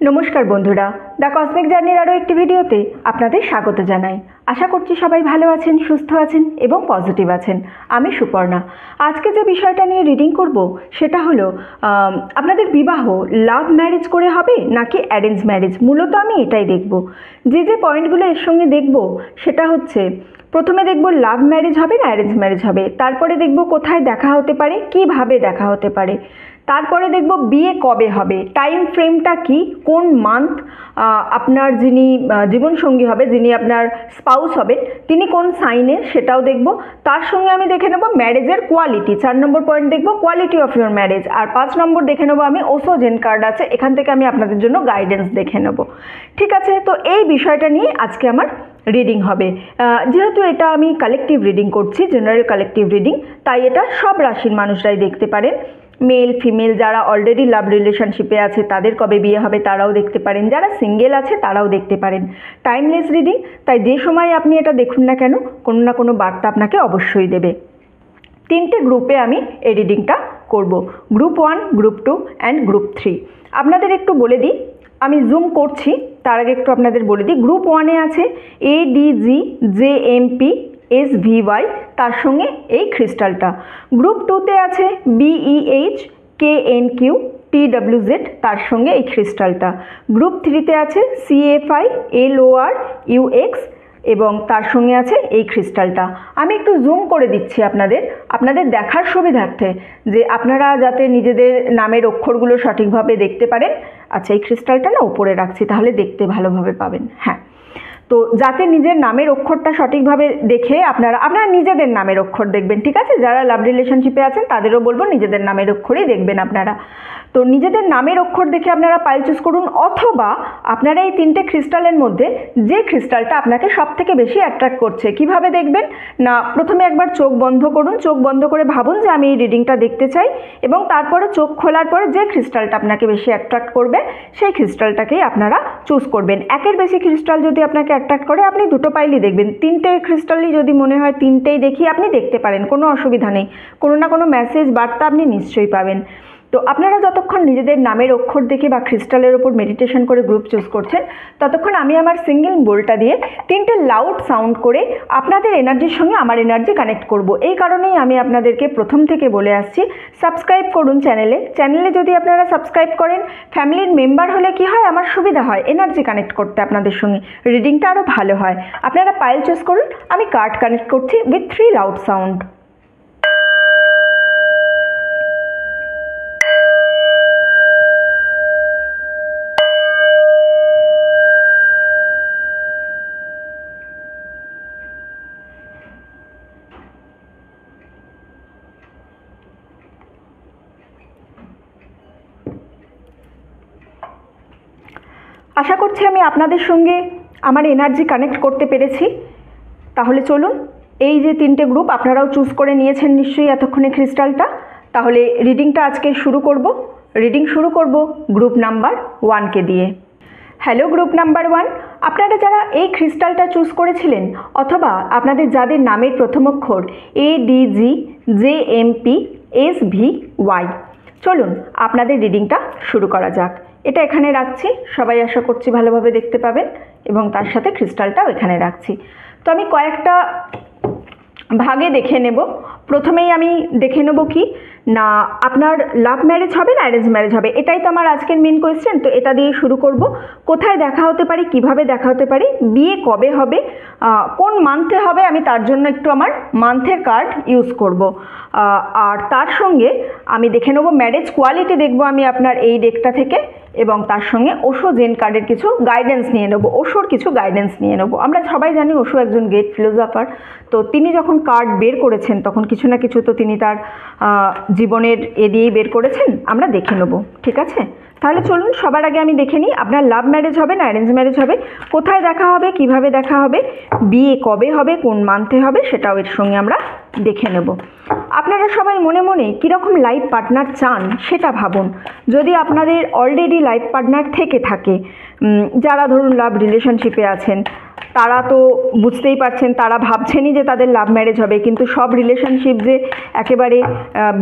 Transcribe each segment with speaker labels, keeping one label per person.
Speaker 1: নমস্কার বন্ধুরা, the cosmic জার্নির আরও একটি ভিডিওতে আপনাদের স্বাগত জানাই। আশা করছি সবাই ভালো আছেন, সুস্থ আছেন এবং পজিটিভ আছেন। আমি সুপর্ণা। আজকে যে বিষয়টা নিয়ে রিডিং করব সেটা হলো আপনাদের বিবাহ লাভ ম্যারেজ করে হবে নাকি অ্যারেঞ্জ ম্যারেজ। মূলত আমি এটাই দেখব। যে পয়েন্টগুলো এর সঙ্গে দেখব সেটা হচ্ছে, প্রথমে দেখব লাভ ম্যারেজ হবে না অ্যারেঞ্জ ম্যারেজ হবে, তারপরে দেখব কোথায় দেখা হতে পারে, কিভাবে দেখা হতে পারে, তারপরে দেখব বিয়ে কবে হবে, টাইম ফ্রেমটা কি, কোন মান্থ আপনার যিনি জীবনসঙ্গী হবে, যিনি আপনার স্পাউস হবে, তিনি কোন সাইনের সেটাও দেখব। তার সঙ্গে আমি দেখে নেব ম্যারেজের কোয়ালিটি। 4 নম্বর পয়েন্ট দেখব কোয়ালিটি অফ ইউর ম্যারেজ। আর 5 নম্বর দেখে নেব আমি ওসো জেন কার্ড আছে, এখান থেকে আমি আপনাদের জন্য গাইডেন্স দেখে নেব। ঠিক আছে, তো এই বিষয়টা নিয়ে আজকে আমার রিডিং হবে। যেহেতু এটা আমি কালেকটিভ রিডিং করছি, জেনারেল কালেকটিভ রিডিং, তাই এটা সব রাশির মানুষরাই দেখতে পারেন। মেল ফিমেল যারা অলরেডি লাভ রিলেশনশিপে আছে তাদের কবে বিয়ে হবে তারাও দেখতে পারেন, যারা সিঙ্গেল আছে তারাও দেখতে পারেন। টাইমলেস রিডিং, তাই যে সময় আপনি এটা দেখুন না কেন, কোনো না কোনো বার্তা আপনাকে অবশ্যই দেবে। 3টে গ্রুপে আমি এই রিডিংটা করব, গ্রুপ 1, গ্রুপ 2 অ্যান্ড গ্রুপ 3। আপনাদের একটু বলে দিই, আমি জুম করছি তার আগে একটু আপনাদের বলে দিই। গ্রুপ 1-এ আছে ADGJMP SVY, তার সঙ্গে এই ক্রিস্টালটা। গ্রুপ 2-তে আছে BEHKNQ TWZ, তার সঙ্গে এই ক্রিস্টালটা। গ্রুপ 3-তে আছে CFI LORUX এবং তার সঙ্গে আছে এই ক্রিস্টালটা। আমি একটু জুম করে দিচ্ছি আপনাদের দেখার সুবিধার্থে, যে আপনারা যাতে নিজেদের নামের অক্ষরগুলো সঠিকভাবে দেখতে পারেন। আচ্ছা, এই ক্রিস্টালটা না উপরে রাখছি, তাহলে দেখতে ভালোভাবে পাবেন। হ্যাঁ, তো যাতে নিজের নামের অক্ষরটা সঠিকভাবে দেখে আপনারা নিজেদের নামের অক্ষর দেখবেন। ঠিক আছে, যারা লাভ রিলেশনশিপে আছেন তাদেরও বলবো নিজেদের নামের অক্ষরই দেখবেন আপনারা। তো নিজেদের নামের অক্ষর দেখে আপনারা পাইল চুজ করুন, অথবা আপনারা এই 3টে ক্রিস্টালের মধ্যে যে ক্রিস্টালটা আপনাকে সব থেকে বেশি অ্যাট্রাক্ট করছে, কিভাবে দেখবেন না, প্রথমে একবার চোখ বন্ধ করুন, চোখ বন্ধ করে ভাবুন যে আমি এই রিডিংটা দেখতে চাই, এবং তারপরে চোখ খোলার পরে যে ক্রিস্টালটা আপনাকে বেশি অ্যাট্রাক্ট করবে সেই ক্রিস্টালটাকেই আপনারা চুজ করবেন। একের বেশি ক্রিস্টাল যদি আপনাকে অ্যাট্রাক্ট করে আপনি 2টো পাইলই দেখবেন। 3টে ক্রিস্টালই যদি মনে হয় 3টেই দেখি, আপনি দেখতে পারেন, কোনো অসুবিধা নেই। কোনো না কোনো মেসেজ বার্তা আপনি নিশ্চয়ই পাবেন। তো আপনারা যতক্ষণ নিজেদের নামের অক্ষর দেখে বা ক্রিস্টালের ওপর মেডিটেশন করে গ্রুপ চুজ করছেন, ততক্ষণ আমি আমার সিঙ্গেল বোলটা দিয়ে 3টে লাউড সাউন্ড করে আপনাদের এনার্জির সঙ্গে আমার এনার্জি কানেক্ট করব। এই কারণেই আমি আপনাদেরকে প্রথম থেকে বলে আসছি, সাবস্ক্রাইব করুন চ্যানেলে যদি আপনারা সাবস্ক্রাইব করেন, ফ্যামিলির মেম্বার হলে কি হয়, আমার সুবিধা হয় এনার্জি কানেক্ট করতে আপনাদের সঙ্গে, রিডিংটা আরও ভালো হয়। আপনারা পাইল চুজ করুন, আমি কার্ড কানেক্ট করছি উইথ 3 লাউড সাউন্ড। আশা করছি আমি আপনাদের সঙ্গে আমার এনার্জি কানেক্ট করতে পেরেছি। তাহলে চলুন, এই যে 3টে গ্রুপ আপনারাও চুজ করে নিয়েছেন নিশ্চয়ই এতক্ষণে ক্রিস্টালটা, তাহলে রিডিংটা আজকে শুরু করব। রিডিং শুরু করব গ্রুপ নাম্বার 1কে দিয়ে। হ্যালো গ্রুপ নাম্বার 1, আপনারা যারা এই ক্রিস্টালটা চুজ করেছিলেন, অথবা আপনাদের যাদের নামের প্রথম অক্ষর ADGJMP SVY, চলুন আপনাদের রিডিংটা শুরু করা যাক। এটা এখানে রাখছি, সবাই আশা করছি ভালোভাবে দেখতে পাবেন, এবং তার সাথে ক্রিস্টালটাও এখানে রাখছি। তো আমি কয়েকটা ভাগে দেখে নেব। প্রথমেই আমি দেখে নেব কি না, আপনার লাভ ম্যারেজ হবে না অ্যারেঞ্জ ম্যারেজ হবে, এটাই তো আমার আজকের মেন কোয়েশ্চেন। তো এটা দিয়ে শুরু করব। কোথায় দেখা হতে পারে, কিভাবে দেখা হতে পারে, বিয়ে কবে হবে, কোন মান্থে হবে, আমি তার জন্য একটু আমার মান্থের কার্ড ইউজ করব। আর তার সঙ্গে আমি দেখে নেব ম্যারেজ কোয়ালিটি, দেখব আমি আপনার এই ডেকটা থেকে, এবং তার সঙ্গে ওশো জেন কার্ডের কিছু গাইডেন্স নিয়ে নেব, ওশোর কিছু গাইডেন্স নিয়ে নেব। আমরা সবাই জানি ওশো একজন গ্রেট ফিলোসফার। তো তিনি যখন কার্ড বের করেছেন তখন কিছু না কিছু তো তিনি তার জীবনের দিয়েই বের করেছেন, আমরা দেখে নেব। ঠিক আছে, তাহলে চলুন সবার আগে আমি দেখে নিই আপনার লাভ ম্যারেজ হবে না অ্যারেঞ্জ ম্যারেজ হবে, কোথায় দেখা হবে, কিভাবে দেখা হবে, বিয়ে কবে হবে, কোন মান্থে হবে, সেটাও এর সঙ্গে আমরা দেখে নেব। আপনারা সবাই মনে মনে কীরকম লাইফ পার্টনার চান সেটা ভাবুন। যদি আপনাদের অলরেডি লাইফ পার্টনার থেকে থাকে, যারা ধরুন লাভ রিলেশনশিপে আছেন, তারা তো বুঝতেই পারছেন, তারা ভাবছেনই যে তাদের লাভ ম্যারেজ হবে, কিন্তু সব রিলেশনশিপ যে একেবারে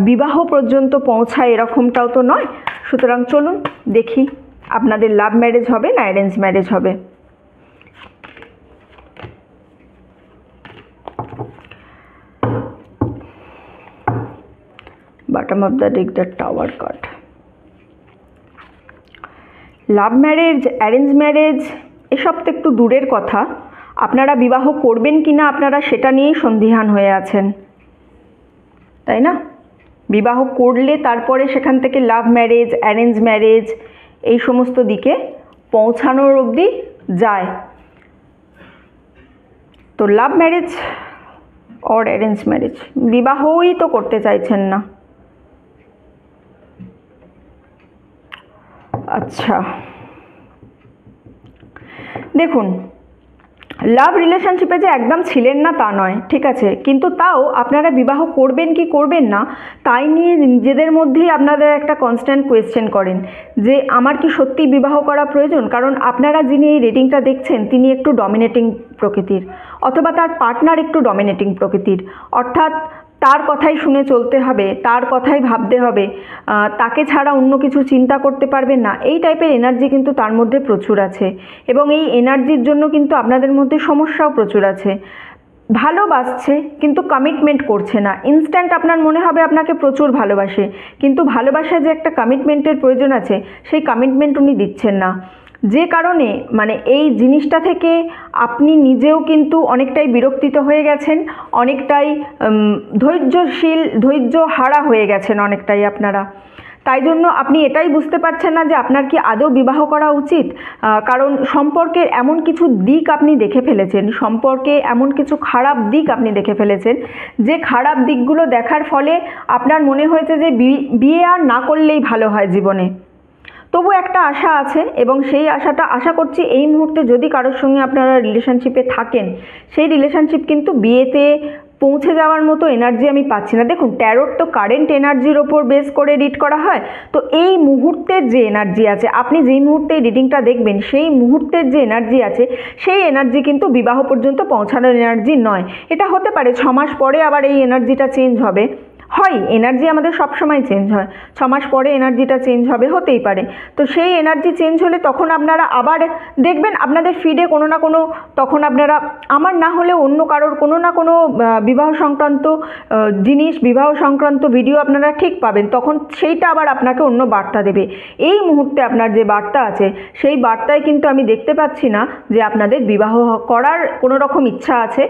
Speaker 1: বিবাহ পর্যন্ত পৌঁছায় এরকমটাও তো নয়। সুতরাং চলুন দেখি আপনাদের লাভ ম্যারেজ হবে না অ্যারেঞ্জ ম্যারেজ হবে। Bottom of the day the tower card. Love marriage arrange marriage এসব তো একটু দূরের কথা, আপনারা বিবাহ করবেন কি না আপনারা সেটা নিয়েই সন্দিহান হয়ে আছেন, তাই না? বিবাহ করলে তারপরে সেখান থেকে লাভ ম্যারেজ অ্যারেঞ্জ ম্যারেজ এই সমস্ত দিকে পৌঁছানোর অবধি যায়। তো love marriage or arrange marriage, বিবাহই তো করতে চাইছেন না। আচ্ছা দেখুন, লাভ রিলেশনশিপে যে একদম ছিলেন না তা নয়, ঠিক আছে, কিন্তু তাও আপনারা বিবাহ করবেন কি করবেন না তাই নিয়ে নিজেদের মধ্যেই আপনাদের একটা কনস্ট্যান্ট কোয়েশ্চেন করেন যে আমার কি সত্যি বিবাহ করা প্রয়োজন। কারণ আপনারা যিনি এই রিডিংটা দেখছেন তিনি একটু ডমিনেটিং প্রকৃতির, অথবা তার পার্টনার একটু ডমিনেটিং প্রকৃতির, অর্থাৎ তার কথাই শুনে চলতে হবে, তার কথাই ভাবতে হবে, তাকে ছাড়া অন্য কিছু চিন্তা করতে পারবেন না, এই টাইপের এনার্জি কিন্তু তার মধ্যে প্রচুর আছে। এবং এই এনার্জির জন্য কিন্তু আপনাদের মধ্যে সমস্যাও প্রচুর আছে। ভালোবাসছে কিন্তু কমিটমেন্ট করছে না। ইনস্ট্যান্ট আপনার মনে হবে আপনাকে প্রচুর ভালোবাসে, কিন্তু ভালোবাসায় যে একটা কমিটমেন্টের প্রয়োজন আছে সেই কমিটমেন্ট উনি দিচ্ছেন না। যে কারণে মানে এই জিনিসটা থেকে আপনি নিজেও কিন্তু অনেকটাই বিরক্তিত হয়ে গেছেন, অনেকটাই ধৈর্য হারা হয়ে গেছেন অনেকটাই আপনারা। তাই জন্য আপনি এটাই বুঝতে পারছেন না যে আপনার কি আদৌ বিবাহ করা উচিত। কারণ সম্পর্কের এমন কিছু দিক আপনি দেখে ফেলেছেন, সম্পর্কে এমন কিছু খারাপ দিক আপনি দেখে ফেলেছেন, যে খারাপ দিকগুলো দেখার ফলে আপনার মনে হয়েছে যে বিয়ে আর না করলেই ভালো হয় জীবনে। তবু একটা আশা আছে এবং সেই আশাটা আশা করছি এই মুহূর্তে যদি কারোর সঙ্গে আপনারা রিলেশনশিপে থাকেন সেই রিলেশনশিপ কিন্তু বিয়েতে পৌঁছে যাওয়ার মতো এনার্জি আমি পাচ্ছি না। দেখুন, ট্যারোট তো কারেন্ট এনার্জির ওপর বেস করে রিড করা হয়, তো এই মুহূর্তের যে এনার্জি আছে, আপনি যেই মুহূর্তে রিডিংটা দেখবেন সেই মুহূর্তের যে এনার্জি আছে সেই এনার্জি কিন্তু বিবাহ পর্যন্ত পৌঁছানোর এনার্জি নয়। এটা হতে পারে 6 মাস পরে আবার এই এনার্জিটা চেঞ্জ হবে, হয় এনার্জি আমাদের সবসময় চেঞ্জ হয়, 6 মাস পরে এনার্জিটা চেঞ্জ হবে, হতেই পারে। তো সেই এনার্জি চেঞ্জ হলে তখন আপনারা আবার দেখবেন আপনাদের ফিডে কোনো না কোনো, তখন আপনারা আমার না হলে অন্য কারোর কোনো না কোনো বিবাহ সংক্রান্ত জিনিস, বিবাহ সংক্রান্ত ভিডিও আপনারা ঠিক পাবেন, তখন সেইটা আবার আপনাকে অন্য বার্তা দেবে। এই মুহূর্তে আপনার যে বার্তা আছে সেই বার্তায় কিন্তু আমি দেখতে পাচ্ছি না যে আপনাদের বিবাহ করার কোনো রকম ইচ্ছা আছে,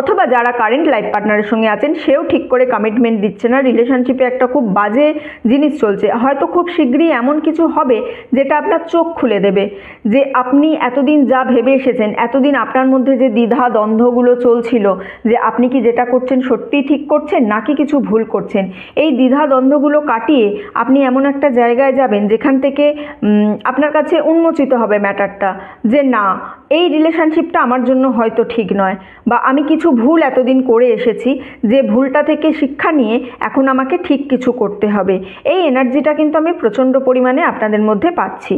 Speaker 1: অথবা যারা কারেন্ট লাইফ পার্টনারের সঙ্গে আছেন সেও ঠিক করে কমিটমেন্ট দিচ্ছে না। রিলেশনশিপে একটা খুব বাজে জিনিস চলছে, হয়তো খুব শীঘ্রই এমন কিছু হবে যেটা আপনার চোখ খুলে দেবে যে আপনি এতদিন যা ভেবে এসেছেন, এতদিন আপনার মধ্যে যে দ্বিধা দ্বন্দ্বগুলো চলছিল যে আপনি কি যেটা করছেন সত্যিই ঠিক করছেন নাকি কিছু ভুল করছেন, এই দ্বিধা দ্বন্দ্বগুলো কাটিয়ে আপনি এমন একটা জায়গায় যাবেন যেখান থেকে আপনার কাছে উন্মোচিত হবে ম্যাটারটা যে না, এই রিলেশনশিপটা আমার জন্য হয়তো ঠিক নয়, বা আমি কিছু ভুল এতদিন করে এসেছি, যে ভুলটা থেকে শিক্ষা নিয়ে এখন আমাকে ঠিক কিছু করতে হবে। এই এনার্জিটা কিন্তু আমি প্রচণ্ড পরিমাণে আপনাদের মধ্যে পাচ্ছি।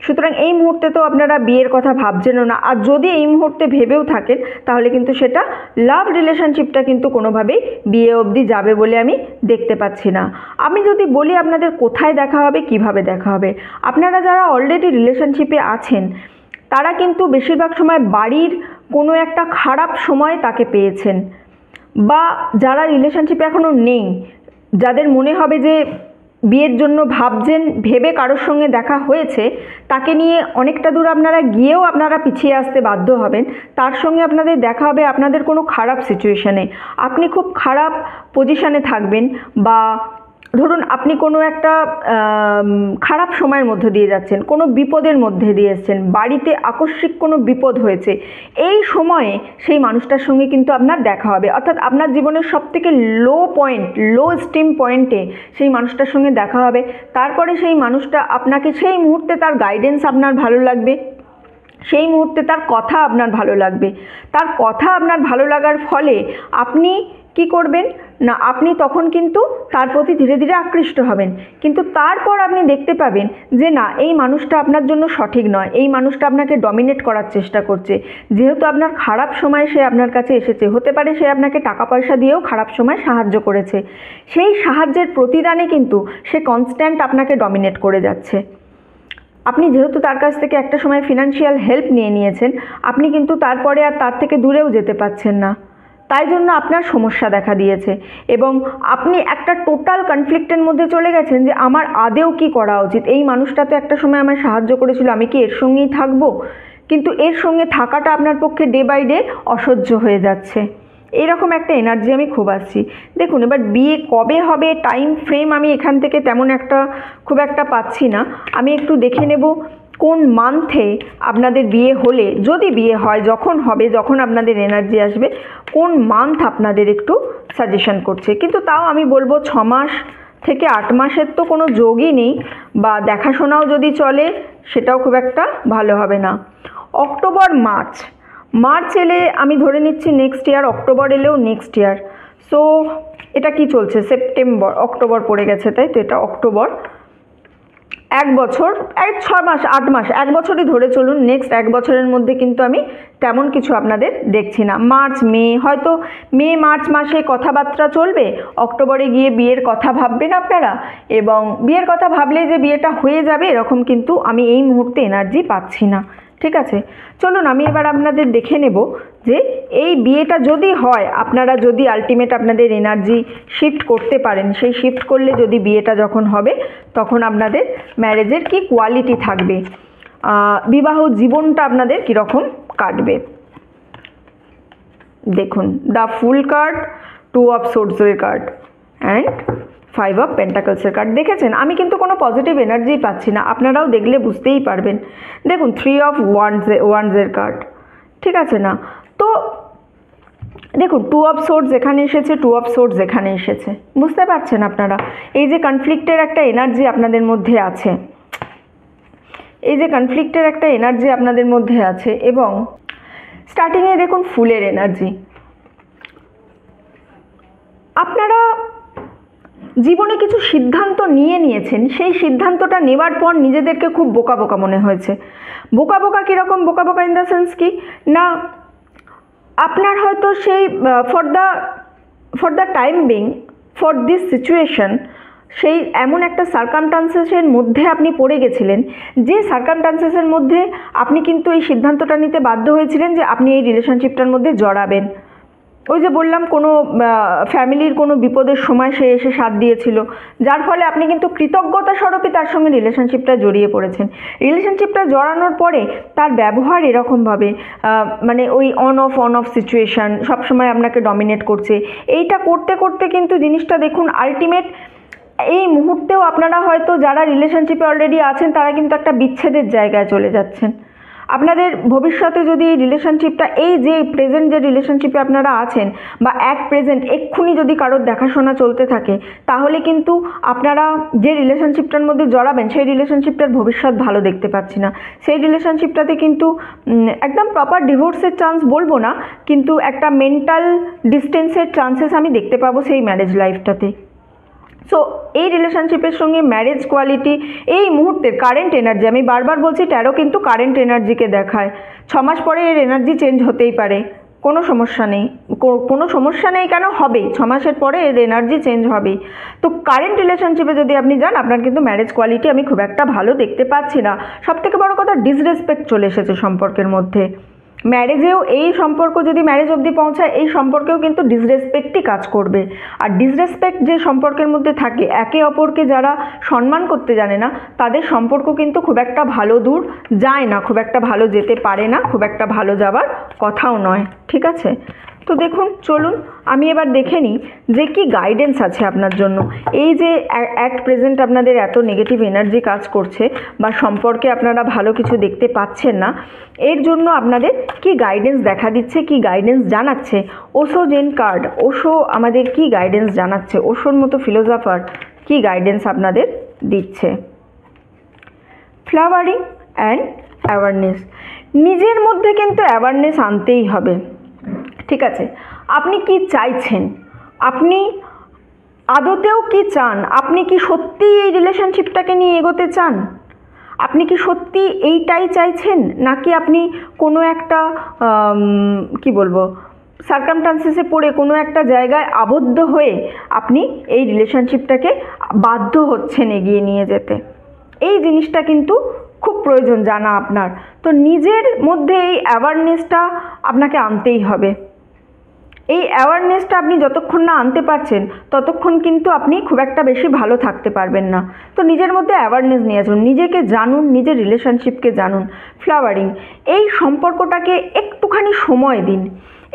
Speaker 1: সুতরাং এই মুহূর্তে তো আপনারা বিয়ের কথা ভাবছেনও না, আর যদি এই মুহূর্তে ভেবেও থাকেন তাহলে কিন্তু সেটা লাভ রিলেশনশিপটা কিন্তু কোনোভাবেই বিয়ে অবধি যাবে বলে আমি দেখতে পাচ্ছি না। আমি যদি বলি আপনাদের কোথায় দেখা হবে, কিভাবে দেখা হবে, আপনারা যারা অলরেডি রিলেশনশিপে আছেন তারা কিন্তু বেশিরভাগ সময় বাড়ির কোনো একটা খারাপ সময় তাকে পেয়েছেন, বা যারা রিলেশনশিপে এখনও নেই, যাদের মনে হবে যে বিয়ের জন্য ভাবছেন, ভেবে কারোর সঙ্গে দেখা হয়েছে, তাকে নিয়ে অনেকটা দূর আপনারা গিয়েও আপনারা পিছিয়ে আসতে বাধ্য হবেন, তার সঙ্গে আপনাদের দেখা হবে আপনাদের কোনো খারাপ সিচুয়েশানে, আপনি খুব খারাপ পজিশানে থাকবেন, বা ধরুন আপনি কোনো একটা খারাপ সময়ের মধ্যে দিয়ে যাচ্ছেন, কোনো বিপদের মধ্যে দিয়ে এসছেন, বাড়িতে আকস্মিক কোনো বিপদ হয়েছে, এই সময়ে সেই মানুষটার সঙ্গে কিন্তু আপনার দেখা হবে, অর্থাৎ আপনার জীবনের সবথেকে লো স্টিম পয়েন্টে সেই মানুষটার সঙ্গে দেখা হবে। তারপরে সেই মানুষটা আপনাকে, সেই মুহূর্তে তার গাইডেন্স আপনার ভালো লাগবে, সেই মুহূর্তে তার কথা আপনার ভালো লাগবে, তার কথা আপনার ভালো লাগার ফলে আপনি কি করবেন না, আপনি তখন কিন্তু তার প্রতি ধীরে ধীরে আকৃষ্ট হবেন। কিন্তু তারপর আপনি দেখতে পাবেন যে না, এই মানুষটা আপনার জন্য সঠিক নয়, এই মানুষটা আপনাকে ডমিনেট করার চেষ্টা করছে। যেহেতু আপনার খারাপ সময় সে আপনার কাছে এসেছে, হতে পারে সে আপনাকে টাকা পয়সা দিয়েও খারাপ সময় সাহায্য করেছে, সেই সাহায্যের প্রতিদানে কিন্তু সে কনস্ট্যান্ট আপনাকে ডমিনেট করে যাচ্ছে। আপনি যেহেতু তার কাছ থেকে একটা সময় ফিনান্সিয়াল হেল্প নিয়ে নিয়েছেন, আপনি কিন্তু তারপরে আর তার থেকে দূরেও যেতে পারছেন না, তাই জন্য আপনার সমস্যা দেখা দিয়েছে এবং আপনি একটা টোটাল কনফ্লিক্টের মধ্যে চলে গেছেন যে আমার আদেও কি করা উচিত। এই মানুষটা তো একটা সময় আমায় সাহায্য করেছিল, আমি কি এর সঙ্গেই থাকবো? কিন্তু এর সঙ্গে থাকাটা আপনার পক্ষে ডে বাই ডে অসহ্য হয়ে যাচ্ছে, এইরকম একটা এনার্জি আমি খুব আসছি। দেখুন এবার বিয়ে কবে হবে টাইম ফ্রেম আমি এখান থেকে তেমন খুব একটা পাচ্ছি না। আমি একটু দেখে নেব কোন মান্থে আপনাদের বিয়ে হলে, যদি বিয়ে হয়, যখন হবে, যখন আপনাদের এনার্জি আসবে, কোন মান্থ আপনাদের একটু সাজেশন করছে। কিন্তু তাও আমি বলবো 6 মাস থেকে 8 মাসের তো কোনো যোগই নেই, বা দেখাশোনাও যদি চলে সেটাও খুব একটা ভালো হবে না। অক্টোবর মার্চ এলে আমি ধরে নিচ্ছি নেক্সট ইয়ার, অক্টোবর এলেও নেক্সট ইয়ার। সো এটা কি চলছে, সেপ্টেম্বর, অক্টোবর পড়ে গেছে, তাই তো এটা অক্টোবর, 1 বছর, 6 মাস 8 মাস, 1 বছরই ধরে চলুন। নেক্সট 1 বছরের মধ্যে কিন্তু আমি তেমন কিছু আপনাদের দেখছি না। মার্চ মে, হয়তো মে মার্চ মাসে কথাবার্তা চলবে, অক্টোবরে গিয়ে বিয়ের কথা ভাববেন আপনারা, এবং বিয়ের কথা ভাবলেই যে বিয়েটা হয়ে যাবে এরকম কিন্তু আমি এই মুহূর্তে এনার্জি পাচ্ছি না। ঠিক আছে, চলুন আমি এবার আপনাদের দেখে নেব যে এই বিয়েটা যদি হয়, আপনারা যদি আলটিমেট আপনাদের এনার্জি শিফট করতে পারেন, সেই শিফট করলে যদি বিয়েটা যখন হবে তখন আপনাদের ম্যারেজের কি কোয়ালিটি থাকবে, বিবাহ জীবনটা আপনাদের কীরকম কাটবে। দেখুন দ্য ফুল কার্ড, 2 অফ সোর্ডসের কার্ড অ্যান্ড 5 অফ পেন্টাকলসের কার্ড। দেখেছেন আমি কিন্তু কোনো পজিটিভ এনার্জি পাচ্ছি না, আপনারাও দেখলে বুঝতেই পারবেন। দেখুন 3 অফ ওয়ান্ডসের কার্ড, ঠিক আছে না? তো দেখুন 2 অফ সোর্ডস এখানে এসেছে, 2 অফ সোর্ডস এখানে এসেছে, বুঝতে পারছেন আপনারা এই যে কনফ্লিক্টের একটা এনার্জি আপনাদের মধ্যে আছে, এই যে কনফ্লিক্টের একটা এনার্জি আপনাদের মধ্যে আছে। এবং স্টার্টিংয়ে দেখুন ফুলের এনার্জি। আপনারা জীবনে কিছু সিদ্ধান্ত নিয়েছেন, সেই সিদ্ধান্তটা নেওয়ার পর নিজেদেরকে খুব বোকা বোকা মনে হয়েছে। বোকা কীরকম বোকা ইন দ্য সেন্স কি না, আপনার হয়তো সেই for the time being, for this situation, সেই এমন একটা সার্কামস্টান্সেসের মধ্যে আপনি পড়ে গেছিলেন, যে সার্কামস্টান্সেসের মধ্যে আপনি কিন্তু এই সিদ্ধান্তটা নিতে বাধ্য হয়েছিলেন যে আপনি এই রিলেশনশিপটার মধ্যে জড়াবেন। ওই যে বললাম কোনো ফ্যামিলির কোনো বিপদের সময় সে এসে সাথ দিয়েছিল, যার ফলে আপনি কিন্তু কৃতজ্ঞতা স্বরূপে তার সঙ্গে রিলেশনশিপটা জড়িয়ে পড়েছেন। রিলেশনশিপটা জড়ানোর পরে তার ব্যবহার এরকমভাবে, মানে ওই অন অফ সিচুয়েশান, সবসময় আপনাকে ডমিনেট করছে। এইটা করতে করতে কিন্তু জিনিসটা দেখুন আলটিমেট এই মুহূর্তেও আপনারা হয়তো যারা রিলেশনশিপে অলরেডি আছেন তারা কিন্তু একটা বিচ্ছেদের জায়গায় চলে যাচ্ছেন। আপনাদের ভবিষ্যতে যদি এই রিলেশনশিপটা, এই যে প্রেজেন্ট যে রিলেশনশিপে আপনারা আছেন, বা প্রেজেন্ট এক্ষুনি যদি কারোর দেখাশোনা চলতে থাকে, তাহলে কিন্তু আপনারা যে রিলেশনশিপটার মধ্যে জড়াবেন সেই রিলেশনশিপটার ভবিষ্যৎ ভালো দেখতে পাচ্ছি না। সেই রিলেশনশিপটাতে কিন্তু একদম প্রপার ডিভোর্সের চান্স বলবো না, কিন্তু একটা মেন্টাল ডিস্টেন্সের চান্সেস আমি দেখতে পাবো সেই ম্যারেজ লাইফটাতে। সো এই রিলেশনশিপের সঙ্গে ম্যারেজ কোয়ালিটি এই মুহূর্তের কারেন্ট এনার্জি, আমি বারবার বলছি ট্যারো কিন্তু কারেন্ট এনার্জিকে দেখায়। 6 মাস পরে এর এনার্জি চেঞ্জ হতেই পারে, কোনো সমস্যা নেই, কেন হবেই, 6 মাসের পরে এর এনার্জি চেঞ্জ হবেই। তো কারেন্ট রিলেশনশিপে যদি আপনি যান, আপনার কিন্তু ম্যারেজ কোয়ালিটি আমি খুব একটা ভালো দেখতে পাচ্ছি না। সবথেকে বড় কথা, ডিসরেসপেক্ট চলে এসেছে সম্পর্কের মধ্যে। ম্যারেজেও এই সম্পর্ক যদি ম্যারেজ অবধি পৌঁছায়, এই সম্পর্কেও কিন্তু ডিসরেসপেক্টই কাজ করবে। আর ডিসরেসপেক্ট যে সম্পর্কের মধ্যে থাকে, একে অপরকে যারা সম্মান করতে জানে না, তাদের সম্পর্ক কিন্তু খুব একটা ভালো দূর যায় না, খুব একটা ভালো যেতে পারে না, খুব একটা ভালো যাবার কথাও নয়। ঠিক আছে, তো দেখুন চলুন আমি এবার দেখে নিই যে কি গাইডেন্স আছে আপনার জন্য। এই যে অ্যাট প্রেজেন্ট আপনাদের এত নেগেটিভ এনার্জি কাজ করছে, বা সম্পর্কে আপনারা ভালো কিছু দেখতে পাচ্ছেন না, এর জন্য আপনাদের কি গাইডেন্স দেখা দিচ্ছে, কি গাইডেন্স জানাচ্ছে ওশো জেন কার্ড। ওশো আমাদের কি গাইডেন্স জানাচ্ছে, ওশোর মতো ফিলোসফার কি গাইডেন্স আপনাদের দিচ্ছে। ফ্লাওয়ারিং অ্যান্ড অ্যাওয়ারনেস, নিজের মধ্যে কিন্তু অ্যাওয়ারনেস আনতেই হবে। ঠিক আছে, আপনি কি চাইছেন, আপনি আদতেও কি চান, আপনি কি সত্যি এই রিলেশনশিপটাকে নিয়ে এগোতে চান, আপনি কি সত্যি এইটাই চাইছেন, নাকি আপনি কোনো একটা কি বলবো সার্কামস্টান্সেসে পড়ে কোনো একটা জায়গায় আবদ্ধ হয়ে আপনি এই রিলেশনশিপটাকে বাধ্য হচ্ছেন এগিয়ে নিয়ে যেতে। এই জিনিসটা কিন্তু খুব প্রয়োজন জানা আপনার। তো নিজের মধ্যে এই অ্যাওয়ারনেসটা আপনাকে আনতেই হবে। এই অ্যাওয়ারনেসটা আপনি যতক্ষণ না আনতে পারছেন ততক্ষণ কিন্তু আপনি খুব একটা বেশি ভালো থাকতে পারবেন না। তো নিজের মধ্যে অ্যাওয়ারনেস নিয়ে আসুন, নিজেকে জানুন, নিজের রিলেশনশিপকে জানুন। ফ্লাওয়ারিং, এই সম্পর্কটাকে একটুখানি সময় দিন,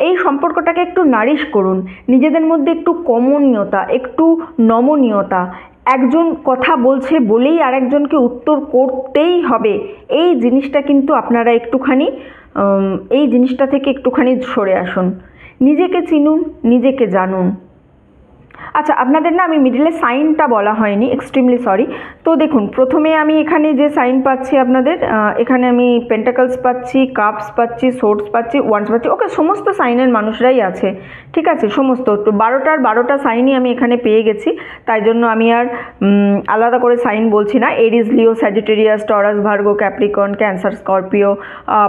Speaker 1: এই সম্পর্কটাকে একটু নারিশ করুন, নিজেদের মধ্যে একটু কমনীয়তা, একটু নমনীয়তা। একজন কথা বলছে বলেই আরেকজনকে উত্তর করতেই হবে, এই জিনিসটা কিন্তু আপনারা একটুখানি এই জিনিসটা থেকে একটুখানি সরে আসুন। নিজেকে চিনুন, নিজেকে জানুন। আচ্ছা, আপনাদের না আমি মিডিলে সাইনটা বলা হয়নি, এক্সট্রিমলি সরি। তো দেখুন, প্রথমে আমি এখানে যে সাইন পাচ্ছি আপনাদের, এখানে আমি পেন্টাকলস পাচ্ছি, কাপস পাচ্ছি, সোর্ডস পাচ্ছি, ওয়ান্স পাচ্ছি। ওকে, সমস্ত সাইনের মানুষরাই আছে, ঠিক আছে, সমস্ত 12টা সাইনই আমি এখানে পেয়ে গেছি। তাই জন্য আমি আর আলাদা করে সাইন বলছি না। Aries, Leo, Sagittarius, Taurus, Virgo, Capricorn, Cancer, Scorpio,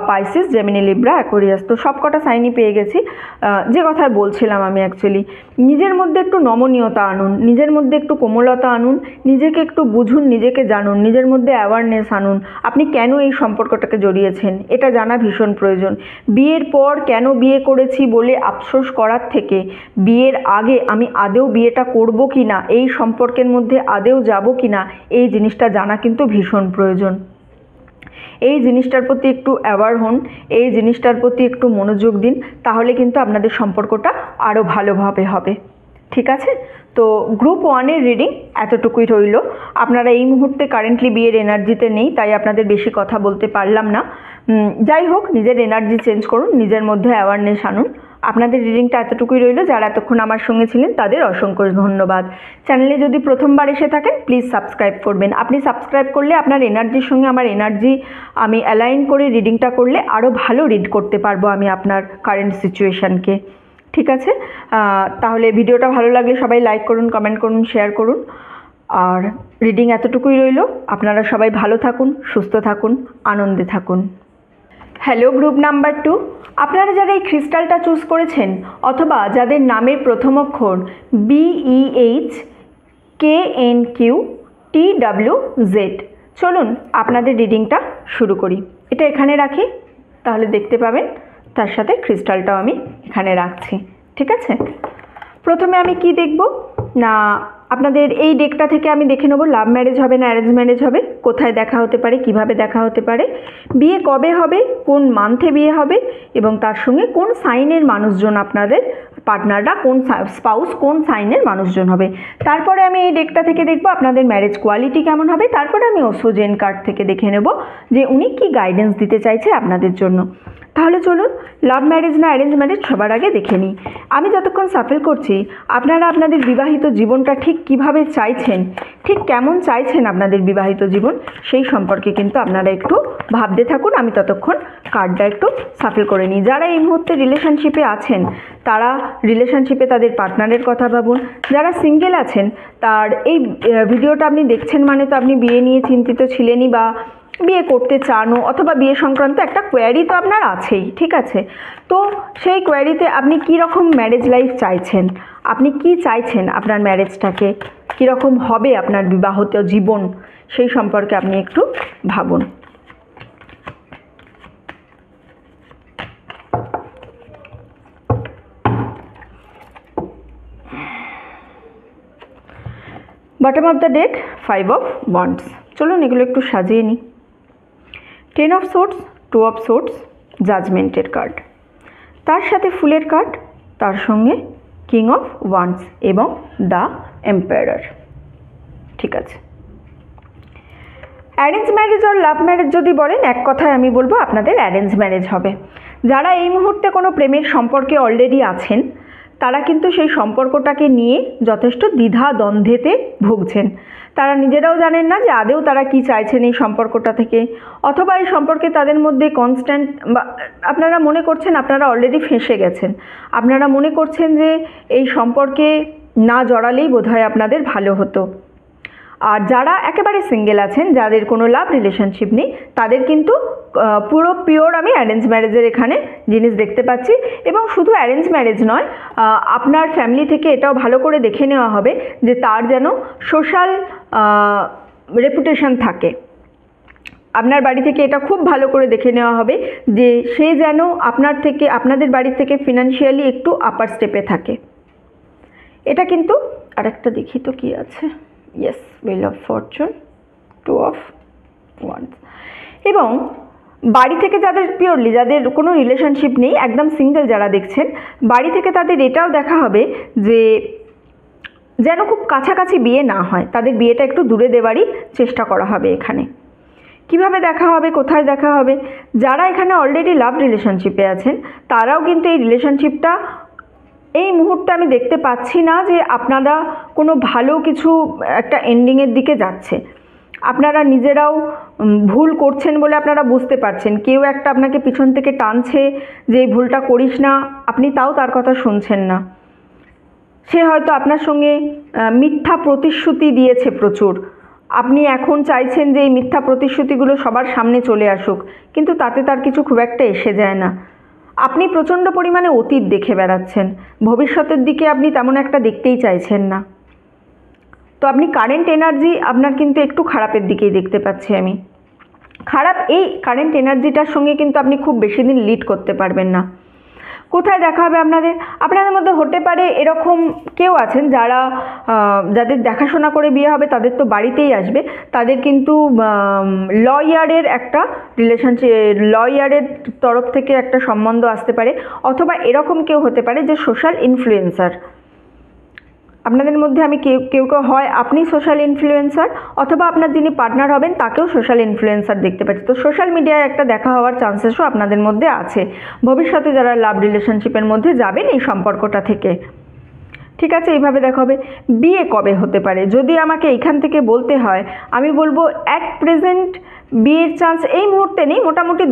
Speaker 1: Pisces, Gemini, Libra, Aquarius. তো সব কটা সাইনই পেয়ে গেছি। যে কথায় বলছিলাম আমি অ্যাকচুয়ালি, নিজের মধ্যে একটু নমনীয়তা আনুন, নিজের মধ্যে একটু কোমলতা আনুন, নিজেকে একটু বুঝুন, নিজেকে জানুন, নিজের মধ্যে অ্যাওয়ারনেস আনুন। আপনি কেন এই সম্পর্কটাকে জড়িয়েছেন এটা জানা ভীষণ প্রয়োজন। বিয়ের পর কেন বিয়ে করেছি বলে আফসোস করার থেকে বিয়ের আগে আমি আদেও বিয়েটা করব কি না, এই সম্পর্কের মধ্যে আদেও যাব কি না, এই জিনিসটা জানা কিন্তু ভীষণ প্রয়োজন। এই জিনিসটার প্রতি একটু অ্যাওয়ার হন, এই জিনিসটার প্রতি একটু মনোযোগ দিন, তাহলে কিন্তু আপনাদের সম্পর্কটা আরও ভালোভাবে হবে, ঠিক আছে? তো গ্রুপ 1-এর রিডিং এতটুকুই রইল। আপনারা এই মুহূর্তে কারেন্টলি বিয়ের এনার্জিতে নেই, তাই আপনাদের বেশি কথা বলতে পারলাম না। যাই হোক, নিজের এনার্জি চেঞ্জ করুন, নিজের মধ্যে অ্যাওয়ারনেস আনুন। আপনাদের রিডিংটা এতটুকুই রইল। যারা এতক্ষণ আমার সঙ্গে ছিলেন তাদের অসংখ্য ধন্যবাদ। চ্যানেলে যদি প্রথমবার এসে থাকেন প্লিজ সাবস্ক্রাইব করবেন। আপনি সাবস্ক্রাইব করলে আপনার এনার্জির সঙ্গে আমার এনার্জি আমি অ্যালাইন করে রিডিংটা করলে আরও ভালো রিড করতে পারবো আমি আপনার কারেন্ট সিচুয়েশানকে, ঠিক আছে? তাহলে ভিডিওটা ভালো লাগলে সবাই লাইক করুন, কমেন্ট করুন, শেয়ার করুন। আর রিডিং এতটুকুই রইল। আপনারা সবাই ভালো থাকুন, সুস্থ থাকুন, আনন্দে থাকুন। হ্যালো গ্রুপ নাম্বার 2, আপনারা যারা এই ক্রিস্টালটা চুজ করেছেন অথবা যাদের নামের প্রথম অক্ষর BEHKNQTWZ, চলুন আপনাদের রিডিংটা শুরু করি। এটা এখানে রাখি, তাহলে দেখতে পাবেন। তার সাথে ক্রিস্টালটাও আমি এখানে রাখছি, ঠিক আছে? প্রথমে আমি কি দেখব না, আপনাদের এই ডেকটা থেকে আমি দেখে নেব লাভ ম্যারেজ হবে না অ্যারেঞ্জ ম্যারেজ হবে, কোথায় দেখা হতে পারে, কিভাবে দেখা হতে পারে, বিয়ে কবে হবে, কোন মান্থে বিয়ে হবে এবং তার সঙ্গে কোন সাইনের মানুষজন আপনাদের পার্টনাররা, কোন স্পাউস কোন সাইনের মানুষজন হবে। তারপরে আমি এই ডেকটা থেকে দেখব আপনাদের ম্যারেজ কোয়ালিটি কেমন হবে। তারপরে আমি ওসোজেন কার্ড থেকে দেখে নেব যে উনি কি গাইডেন্স দিতে চাইছে আপনাদের জন্য। তাহলে চলুন লাভ ম্যারেজ না অ্যারেঞ্জ ম্যারেজ সবার আগে দেখে নিই। আমি যতক্ষণ সাফেল করছি আপনারা আপনাদের বিবাহিত জীবনটা ঠিক কিভাবে চাইছেন, ঠিক কেমন চাইছেন আপনাদের বিবাহিত জীবন, সেই সম্পর্কে কিন্তু আপনারা একটু ভাবতে থাকুন। আমি ততক্ষণ কার্ডটা একটু সাফেল করে নিই। যারা এই মুহূর্তে রিলেশনশিপে আছেন তারা রিলেশনশিপে তাদের পার্টনারের কথা ভাবুন। যারা সিঙ্গেল আছেন তার এই ভিডিওটা আপনি দেখছেন মানে তো আপনি বিয়ে নিয়ে চিন্তিত ছিলেনই বা বিয়ে করতে চানও, অথবা বিয়ে সংক্রান্ত একটা কোয়ারি তো আপনার আছেই, ঠিক আছে? তো সেই কোয়ারিতে আপনি কী রকম ম্যারেজ লাইফ চাইছেন, আপনি কি চাইছেন আপনার ম্যারেজটাকে কীরকম হবে, আপনার বিবাহিত জীবন, সেই সম্পর্কে আপনি একটু ভাবুন। Bottom of the deck 5 of wands. চলুন এগুলো একটু সাজিয়ে নিই। 10 অফ সোর্ডস, 2 অফ সোর্ডস, জাজমেন্টের কার্ড, তার সাথে ফুলের কার্ড, তার সঙ্গে কিং অফ ওয়ান্ডস এবং দ্য এম্পায়ার, ঠিক আছে? অ্যারেঞ্জ ম্যারেজ আর লাভ ম্যারেজ যদি বলেন, এক কথায় আমি বলবো আপনাদের অ্যারেঞ্জ ম্যারেজ হবে। যারা এই মুহূর্তে কোনো প্রেমের সম্পর্কে অলরেডি আছেন তারা কিন্তু সেই সম্পর্কটাকে নিয়ে যথেষ্ট দ্বিধা দ্বন্দ্বেতে ভুগছেন। তারা নিজেরাও জানেন না যে আদেও তারা কি চাইছেন এই সম্পর্কটা থেকে, অথবা এই সম্পর্কে তাদের মধ্যে কনস্ট্যান্ট, বা আপনারা মনে করছেন আপনারা অলরেডি ফেঁসে গেছেন, আপনারা মনে করছেন যে এই সম্পর্কে না জড়ালেই বোধহয় আপনাদের ভালো হতো। আর যারা একেবারে সিঙ্গেল আছেন, যাদের কোনো লাভ রিলেশনশিপ নেই, তাদের কিন্তু পুরো পিওর আমি অ্যারেঞ্জ ম্যারেজের এখানে জিনিস দেখতে পাচ্ছি। এবং শুধু অ্যারেঞ্জ ম্যারেজ নয়, আপনার ফ্যামিলি থেকে এটাও ভালো করে দেখে নেওয়া হবে যে তার যেন সোশ্যাল রেপুটেশন থাকে। আপনার বাড়ি থেকে এটা খুব ভালো করে দেখে নেওয়া হবে যে সে যেন আপনাদের বাড়ি থেকে ফিনান্সিয়ালি একটু আপার স্টেপে থাকে। এটা কিন্তু আরেকটা দেখি তো কি আছে, yes, wheel of Fortune, 2 of wands. এবং বাড়ি থেকে যাদের কোনো রিলেশনশিপ নেই, একদম সিঙ্গেল যারা দেখছেন, বাড়ি থেকে তাদের এটাও দেখা হবে যে যেন খুব কাছাকাছি বিয়ে না হয়, তাদের বিয়েটা একটু দূরে দেওয়ারই চেষ্টা করা হবে এখানে। কিভাবে দেখা হবে, কোথায় দেখা হবে? যারা এখানে অলরেডি লাভ রিলেশনশিপে আছেন তারাও কিন্তু এই রিলেশনশিপটা এই মুহূর্তে আমি দেখতে পাচ্ছি না যে আপনারা কোনো ভালো কিছু একটা এন্ডিংয়ের দিকে যাচ্ছে। আপনারা নিজেরাও ভুল করছেন বলে আপনারা বুঝতে পারছেন, কেউ একটা আপনাকে পিছন থেকে টানছে যে এই ভুলটা করিস না, আপনি তাও তার কথা শুনছেন না। সে হয়তো আপনার সঙ্গে মিথ্যা প্রতিশ্রুতি দিয়েছে প্রচুর, আপনি এখন চাইছেন যে এই মিথ্যা প্রতিশ্রুতিগুলো সবার সামনে চলে আসুক, কিন্তু তাতে তার কিছু খুব একটা এসে যায় না। আপনি প্রচণ্ড পরিমাণে অতীত দেখে বেড়াচ্ছেন, ভবিষ্যতের দিকে আপনি তেমন একটা দেখতেই চাইছেন না। তো আপনি কারেন্ট এনার্জি আপনার কিন্তু একটু খারাপের দিকেই দেখতে পাচ্ছি আমি। এই কারেন্ট এনার্জিটার সঙ্গে কিন্তু আপনি খুব বেশি দিন লিড করতে পারবেন না। কোথায় দেখা হবে আপনাদের মধ্যে হতে পারে এরকম কেউ আছেন যাদের দেখাশোনা করে বিয়ে হবে, তাদের তো বাড়িতেই আসবে, তাদের কিন্তু লয়ারের একটা রিলেশনশিপ, লয়ারের তরফ থেকে একটা সম্বন্ধ আসতে পারে, অথবা এরকম কেউ হতে পারে যে সোশ্যাল ইনফ্লুয়েন্সার। আপনাদের মধ্যে আমি কেউ হয় আপনি সোশ্যাল ইনফ্লুয়েন্সার, অথবা আপনার যিনি পার্টনার হবেন তাকেও সোশ্যাল ইনফ্লুয়েন্সার দেখতে পাচ্ছি। তো সোশ্যাল মিডিয়ায় একটা দেখা হওয়ার চান্সেসও আপনাদের মধ্যে আছে ভবিষ্যতে যারা লাভ রিলেশনশিপের মধ্যে যাবেন এই সম্পর্কটা থেকে। ঠিক আছে, এইভাবে দেখা হবে। বিয়ে কবে হতে পারে যদি আমাকে এইখান থেকে বলতে হয়, আমি বলবো অ্যাট প্রেজেন্ট বিয়ের চান্স এই মুহূর্তে নেই, মোটামুটি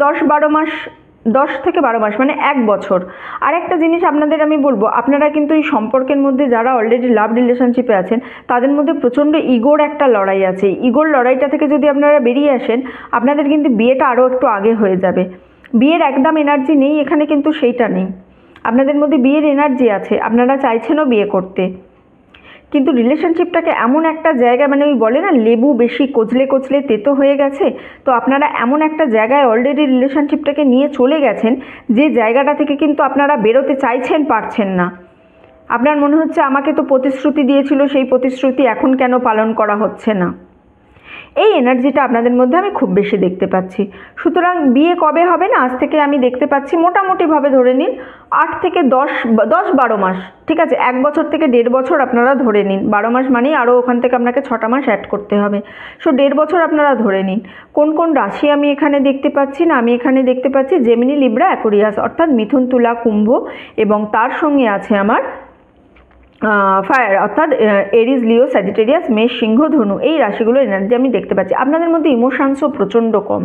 Speaker 1: 10 থেকে 12 মাস, মানে 1 বছর। আর একটা জিনিস আপনাদের আমি বলবো, আপনারা কিন্তু এই সম্পর্কের মধ্যে যারা অলরেডি লাভ রিলেশনশিপে আছেন তাদের মধ্যে প্রচণ্ড ইগোর একটা লড়াই আছে। ইগোর লড়াইটা থেকে যদি আপনারা বেরিয়ে আসেন, আপনাদের কিন্তু বিয়েটা আরও একটু আগে হয়ে যাবে। বিয়ের একদম এনার্জি নেই এখানে, কিন্তু সেইটা নেই, আপনাদের মধ্যে বিয়ের এনার্জি আছে, আপনারা চাইছেনও বিয়ে করতে, কিন্তু রিলেশনশিপটাকে এমন একটা জায়গায়, মানে ওই বলে না লেবু বেশি কচলে কচলে তেতো হয়ে গেছে, তো আপনারা এমন একটা জায়গায় অলরেডি রিলেশনশিপটাকে নিয়ে চলে গেছেন যে জায়গাটা থেকে কিন্তু আপনারা বেরোতে চাইছেন, পারছেন না। আপনার মনে হচ্ছে আমাকে তো প্রতিশ্রুতি দিয়েছিল, সেই প্রতিশ্রুতি এখন কেন পালন করা হচ্ছে না। এই এনার্জিটা আপনাদের মধ্যে আমি খুব বেশি দেখতে পাচ্ছি। সুতরাং বিয়ে কবে হবে না, আজ থেকে আমি দেখতে পাচ্ছি মোটামুটিভাবে ধরে নিন 8 থেকে 10-12 মাস, ঠিক আছে, 1 বছর থেকে 1.5 বছর আপনারা ধরে নিন। 12 মাস মানেই আরও ওখান থেকে আপনাকে 6টা মাস অ্যাড করতে হবে, সো 1.5 বছর আপনারা ধরে নিন। কোন কোন রাশি আমি এখানে দেখতে পাচ্ছি না, আমি এখানে দেখতে পাচ্ছি জেমিনি, লিব্রা, অ্যাকোয়ারিয়াস, অর্থাৎ মিথুন, তুলা, কুম্ভ, এবং তার সঙ্গে আছে আমার ফায়ার, অর্থাৎ এরিস, লিও, স্যাজিটেরিয়াস, মেষ, সিংহ, ধনু, এই রাশিগুলোর এনার্জি আমি দেখতে পাচ্ছি। আপনাদের মধ্যে ইমোশনসও প্রচণ্ড কম।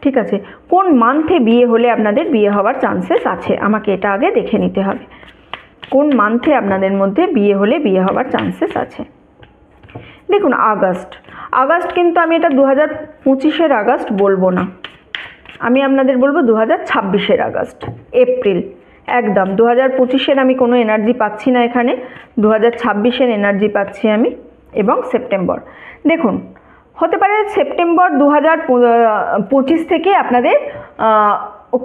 Speaker 1: ঠিক আছে, কোন মান্থে বিয়ে হলে আপনাদের বিয়ে হওয়ার চান্সেস আছে আমাকে এটা আগে দেখে নিতে হবে। কোন মান্থে আপনাদের মধ্যে বিয়ে হলে বিয়ে হওয়ার চান্সেস আছে? দেখুন, আগস্ট কিন্তু আমি এটা 2025-এর আগস্ট বলবো না, আমি আপনাদের বলবো 2026-এর আগস্ট, এপ্রিল, একদম 2025-এর আমি কোনো এনার্জি পাচ্ছি না এখানে, 2026-এর এনার্জি পাচ্ছি আমি, এবং সেপ্টেম্বর। দেখুন, হতে পারে সেপ্টেম্বর 2025 থেকে আপনাদের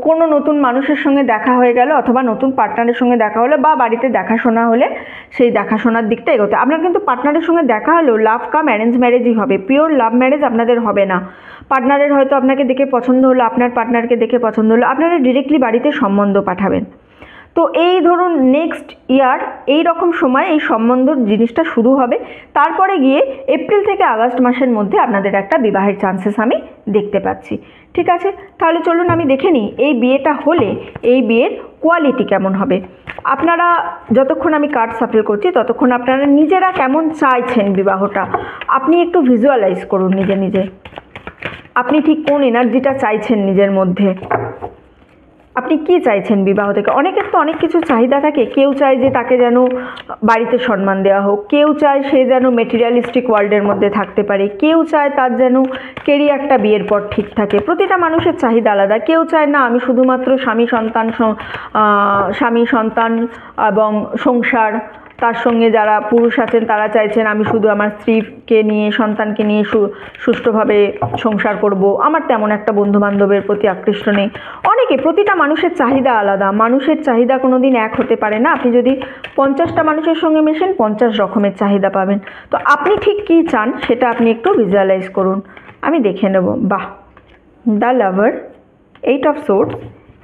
Speaker 1: কোনো নতুন মানুষের সঙ্গে দেখা হয়ে গেল, অথবা নতুন পার্টনারের সঙ্গে দেখা হলো, বা বাড়িতে দেখাশোনা হলে সেই দেখাশোনার দিকটা এগোতে। আপনার কিন্তু পার্টনারের সঙ্গে দেখা হলেও লাভ কাম অ্যারেঞ্জ ম্যারেজই হবে, পিওর লাভ ম্যারেজ আপনাদের হবে না। পার্টনারের হয়তো আপনাকে দেখে পছন্দ হলো, আপনার পার্টনারকে দেখে পছন্দ হলো, আপনারা ডিরেক্টলি বাড়িতে সম্বন্ধ পাঠাবেন। তো এই ধরুন নেক্সট ইয়ার এই রকম সময় এই সম্বন্ধর জিনিসটা শুরু হবে, তারপরে গিয়ে এপ্রিল থেকে আগস্ট মাসের মধ্যে আপনাদের একটা বিবাহের চান্সেস আমি দেখতে পাচ্ছি। ঠিক আছে, তাহলে চলুন আমি দেখে নিই এই বিয়েটা হলে এই বিয়ের কোয়ালিটি কেমন হবে। আপনারা যতক্ষণ আমি কার্ড সাফল করছি ততক্ষণ আপনারা নিজেরা কেমন চাইছেন বিবাহটা আপনি একটু ভিজুয়ালাইজ করুন নিজে নিজে, আপনি ঠিক কোন এনার্জিটা চাইছেন নিজের মধ্যে, আপনি কি চাইছেন বিবাহ থেকে। অনেকের তো অনেক কিছু চাহিদা থাকে, কেউ চায় যে তাকে যেন বাড়িতে সম্মান দেওয়া হোক, কেউ চায় সে যেন মেটেরিয়ালিস্টিক ওয়ার্ল্ডের মধ্যে থাকতে পারে, কেউ চায় তার যেন কেরিয়ারটা বিয়ের পর ঠিক থাকে। প্রতিটা মানুষের চাহিদা আলাদা। কেউ চায় না আমি শুধুমাত্র স্বামী সন্তান এবং সংসার তার সঙ্গে যারা পুরুষ আছেন তারা চাইছেন আমি শুধু আমার স্ত্রীকে নিয়ে সন্তানকে নিয়ে সুষ্ঠুভাবে সংসার করব, আমার তেমন একটা বন্ধুবান্ধবের প্রতি আকৃষ্ট নেই। অনেকে, প্রতিটা মানুষের চাহিদা আলাদা, মানুষের চাহিদা কোনো দিন এক হতে পারে না। আপনি যদি 50টা মানুষের সঙ্গে মেশেন 50 রকমের চাহিদা পাবেন। তো আপনি ঠিক কী চান সেটা আপনি একটু ভিজুয়ালাইজ করুন, আমি দেখে নেব। বাহ, the lover, 8 of swords,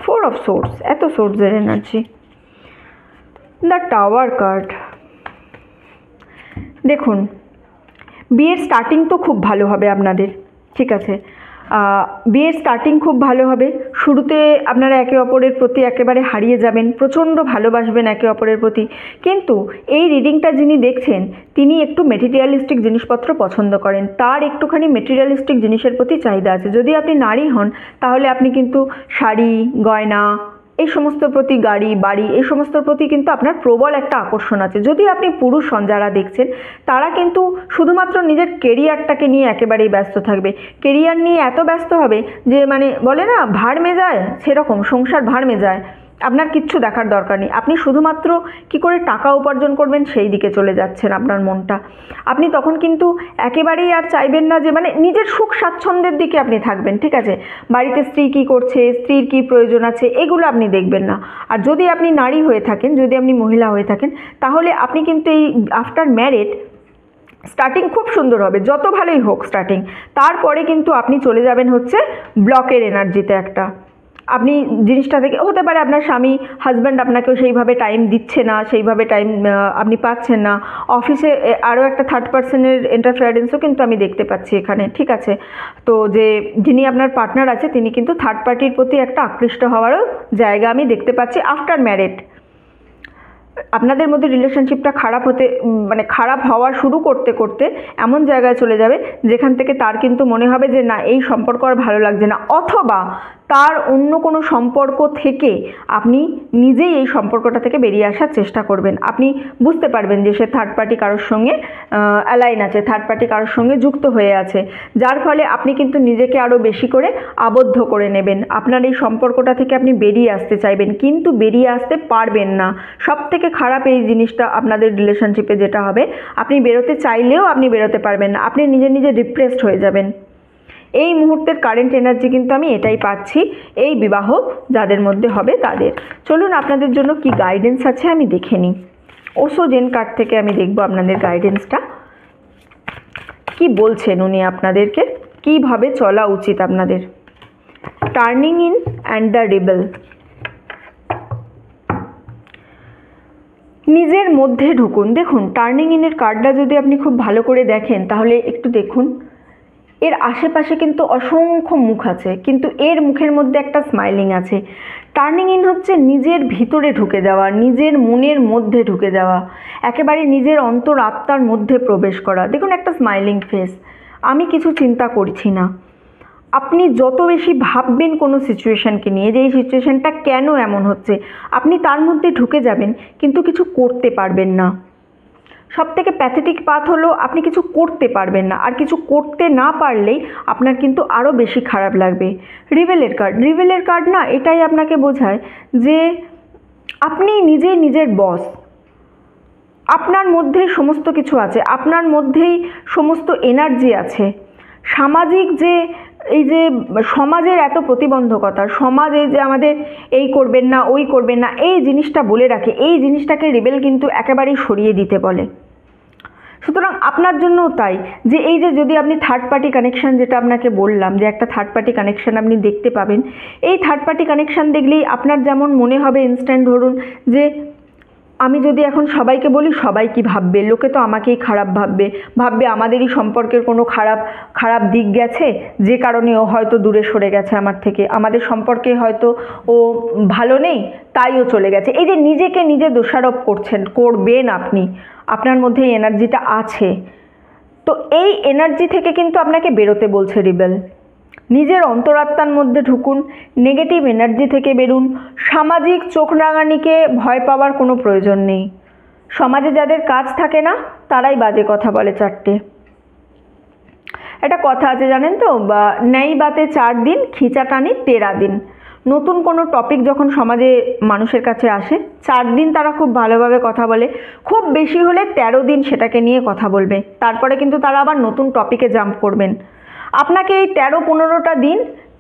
Speaker 1: 4 of swords, এত সোর্ডসের এনার্জি, দ্য টাওয়ার কার্ড। দেখুন, বিয়ের স্টার্টিং তো খুব ভালো হবে আপনাদের, ঠিক আছে, বিয়ের স্টার্টিং খুব ভালো হবে। শুরুতে আপনারা একে অপরের প্রতি একেবারে হারিয়ে যাবেন, প্রচণ্ড ভালোবাসবেন একে অপরের প্রতি। কিন্তু এই রিডিংটা যিনি দেখছেন তিনি একটু মেটেরিয়ালিস্টিক জিনিসপত্র পছন্দ করেন, তার একটুখানি মেটেরিয়ালিস্টিক জিনিসের প্রতি চাহিদা আছে। যদি আপনি নারী হন তাহলে আপনি কিন্তু শাড়ি, গয়না, এই সমস্তর প্রতি, গাড়ি, বাড়ি, এই সমস্তর প্রতি কিন্তু আপনার প্রবল একটা আকর্ষণ আছে। যদি আপনি পুরুষ হন যারা দেখছেন, তারা কিন্তু শুধুমাত্র নিজের কেরিয়ারটাকে নিয়ে একেবারেই ব্যস্ত থাকবে। কেরিয়ার নিয়ে এত ব্যস্ত হবে যে মানে বলে না ভাড় মে যায়, সেরকম সংসার ভাড় মে যায়। আপনার কিচ্ছু দেখার দরকার নেই, আপনি শুধুমাত্র কি করে টাকা উপার্জন করবেন সেই দিকে চলে যাচ্ছেন আপনার মনটা। আপনি তখন কিন্তু একেবারেই আর চাইবেন না যে মানে নিজের সুখ স্বাচ্ছন্দ্যের দিকে আপনি থাকবেন, ঠিক আছে। বাড়িতে স্ত্রী কী করছে, স্ত্রীর কী প্রয়োজন আছে, এগুলো আপনি দেখবেন না। আর যদি আপনি নারী হয়ে থাকেন, যদি আপনি মহিলা হয়ে থাকেন, তাহলে আপনি কিন্তু এই আফটার ম্যারেড স্টার্টিং খুব সুন্দর হবে, যত ভালোই হোক স্টার্টিং, তারপরে কিন্তু আপনি চলে যাবেন হচ্ছে ব্লকের এনার্জিতে একটা। আপনি জিনিসটা থেকে হতে পারে আপনার স্বামী, হাজব্যান্ড আপনাকেও সেইভাবে টাইম দিচ্ছে না, সেইভাবে টাইম আপনি পাচ্ছেন না। অফিসে আরও একটা থার্ড পার্সনের ইন্টারফেয়ারেন্সও কিন্তু আমি দেখতে পাচ্ছি এখানে, ঠিক আছে। তো যে যিনি আপনার পার্টনার আছে তিনি কিন্তু থার্ড পার্টির প্রতি একটা আকৃষ্ট হওয়ারও জায়গা আমি দেখতে পাচ্ছি আফটার ম্যারেড। আপনাদের মধ্যে রিলেশনশিপটা খারাপ হতে মানে খারাপ হওয়া শুরু করতে করতে এমন জায়গায় চলে যাবে যেখান থেকে তার কিন্তু মনে হবে যে না, এই সম্পর্ক আর ভালো লাগছে না, অথবা তার অন্য কোনো সম্পর্ক থেকে আপনি নিজেই এই সম্পর্কটা থেকে বেরিয়ে আসার চেষ্টা করবেন। আপনি বুঝতে পারবেন যে সে থার্ড পার্টি কারোর সঙ্গে অ্যালাইন আছে, থার্ড পার্টি কারোর সঙ্গে যুক্ত হয়ে আছে, যার ফলে আপনি কিন্তু নিজেকে আরও বেশি করে আবদ্ধ করে নেবেন। আপনার এই সম্পর্কটা থেকে আপনি বেরিয়ে আসতে চাইবেন, কিন্তু বেরিয়ে আসতে পারবেন না। সব থেকে খারাপ এই জিনিসটা আপনাদের রিলেশনশিপে যেটা হবে, আপনি বেরোতে চাইলেও আপনি বেরোতে পারবেন না, আপনি নিজে নিজে ডিপ্রেসড হয়ে যাবেন। এই মুহূর্তের কারেন্ট এনার্জি কিন্তু আমি এটাই পাচ্ছি এই বিবাহ যাদের মধ্যে হবে তাদের। চলুন আপনাদের জন্য কি গাইডেন্স আছে আমি দেখে নিই। ওসো জেন কার্ড থেকে আমি দেখব আপনাদের গাইডেন্সটা কি বলছেন উনি আপনাদেরকে, কিভাবে চলা উচিত আপনাদের। Turning in and the rebel. নিজের মধ্যে ঢুকুন। দেখুন, টার্নিং ইনের কার্ডটা যদি আপনি খুব ভালো করে দেখেন তাহলে একটু দেখুন, এর আশেপাশে কিন্তু অসংখ্য মুখ আছে, কিন্তু এর মুখের মধ্যে একটা স্মাইলিং আছে। টার্নিং ইন হচ্ছে নিজের ভিতরে ঢুকে যাওয়া, নিজের মনের মধ্যে ঢুকে যাওয়া, একেবারে নিজের অন্তর আত্মার মধ্যে প্রবেশ করা। দেখুন, একটা স্মাইলিং ফেস, আমি কিছু চিন্তা করছি না। আপনি যত বেশি ভাববেন কোনো সিচুয়েশানকে নিয়ে যে এই সিচুয়েশানটা কেন এমন হচ্ছে, আপনি তার মধ্যে ঢুকে যাবেন কিন্তু কিছু করতে পারবেন না। সবথেকে প্যাথেটিক পাথ হলো আপনি কিছু করতে পারবেন না, আর কিছু করতে না পারলেই আপনার কিন্তু আরও বেশি খারাপ লাগবে। রিবেলের কার্ড, রিবেলের কার্ড না এটাই আপনাকে বোঝায় যে আপনি নিজেই নিজের বস, আপনার মধ্যেই সমস্ত কিছু আছে, আপনার মধ্যেই সমস্ত এনার্জি আছে। সামাজিক যে এই যে সমাজের এত প্রতিবন্ধকতা, সমাজে যে আমাদের এই করবেন না ওই করবেন না এই জিনিসটা বলে রাখে, এই জিনিসটাকে রিবেল কিন্তু একেবারেই সরিয়ে দিতে বলে। সুতরাং আপনার জন্যও তাই, যে এই যে যদি আপনি থার্ড পার্টি কানেকশান, যেটা আপনাকে বললাম যে একটা থার্ড পার্টি কানেকশান আপনি দেখতে পাবেন, এই থার্ড পার্টি কানেকশান দেখলেই আপনার যেমন মনে হবে ইনস্ট্যান্ট, ধরুন যে আমি যদি এখন সবাইকে বলি সবাই কি ভাববে, লোকে তো আমাকেই খারাপ ভাববে আমাদেরই সম্পর্কের কোনো খারাপ দিক গেছে যে কারণে ও হয়তো দূরে সরে গেছে আমার থেকে, আমাদের সম্পর্কে হয়তো ও ভালো নেই তাই ও চলে গেছে। এই যে নিজেকে নিজে দোষারোপ করবেন আপনি, আপনার মধ্যে এই এনার্জিটা আছে, তো এই এনার্জি থেকে কিন্তু আপনাকে বেরোতে বলছে রিবেল। নিজের অন্তরাত্মার মধ্যে ঢুকুন, নেগেটিভ এনার্জি থেকে বেরুন। সামাজিক চোখ রাঙানিকে ভয় পাওয়ার কোনো প্রয়োজন নেই। সমাজে যাদের কাজ থাকে না তারাই বাজে কথা বলে চারটে। একটা কথা আছে জানেন তো, ন্যায় বাতে 4 দিন, খিঁচা টানি 13 দিন। নতুন কোনো টপিক যখন সমাজে মানুষের কাছে আসে 4 দিন তারা খুব ভালোভাবে কথা বলে, খুব বেশি হলে 13 দিন সেটাকে নিয়ে কথা বলবে, তারপরে কিন্তু তারা আবার নতুন টপিকে জাম্প করবেন। আপনাকে এই 13-15টা দিন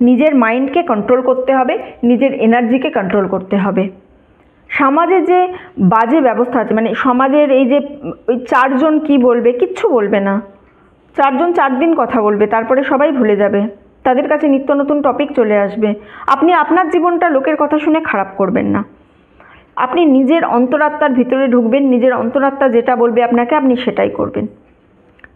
Speaker 1: নিজের মাইন্ডকে কন্ট্রোল করতে হবে, নিজের এনার্জিকে কন্ট্রোল করতে হবে। সমাজে যে বাজে ব্যবস্থা আছে, মানে সমাজের এই যে ওই 4 জন কী বলবে, কিচ্ছু বলবে না। 4 জন 4 দিন কথা বলবে, তারপরে সবাই ভুলে যাবে, তাদের কাছে নিত্য নতুন টপিক চলে আসবে। আপনি আপনার জীবনটা লোকের কথা শুনে খারাপ করবেন না, আপনি নিজের অন্তরাত্মার ভিতরে ঢুকবেন, নিজের অন্তরাত্মা যেটা বলবে আপনাকে আপনি সেটাই করবেন।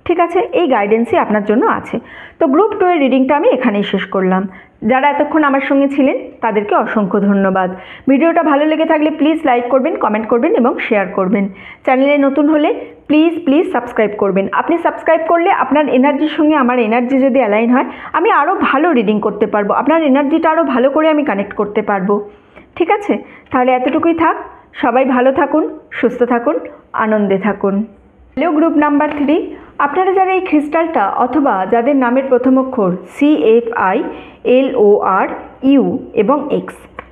Speaker 1: ঠিক আছে, এই গাইডেন্সই আপনার জন্য আছে। তো গ্রুপ 2 এর রিডিংটা আমি এখানেই শেষ করলাম। যারা এতক্ষণ আমার সঙ্গে ছিলেন তাদেরকে অসংখ্য ধন্যবাদ। ভিডিওটা ভালো লেগে থাকলে প্লিজ লাইক করবেন, কমেন্ট করবেন এবং শেয়ার করবেন। চ্যানেলে নতুন হলে প্লিজ সাবস্ক্রাইব করবেন। আপনি সাবস্ক্রাইব করলে আপনার এনার্জির সঙ্গে আমার এনার্জি যদি অ্যালাইন হয়, আমি আরও ভালো রিডিং করতে পারবো, আপনার এনার্জিটা আরও ভালো করে আমি কানেক্ট করতে পারবো। ঠিক আছে, তাহলে এতটুকুই থাক। সবাই ভালো থাকুন, সুস্থ থাকুন, আনন্দে থাকুন। হ্যালো গ্রুপ নাম্বার 3, আপনারা যারা এই ক্রিস্টালটা অথবা যাদের নামের প্রথম অক্ষর CFILORU এবং X,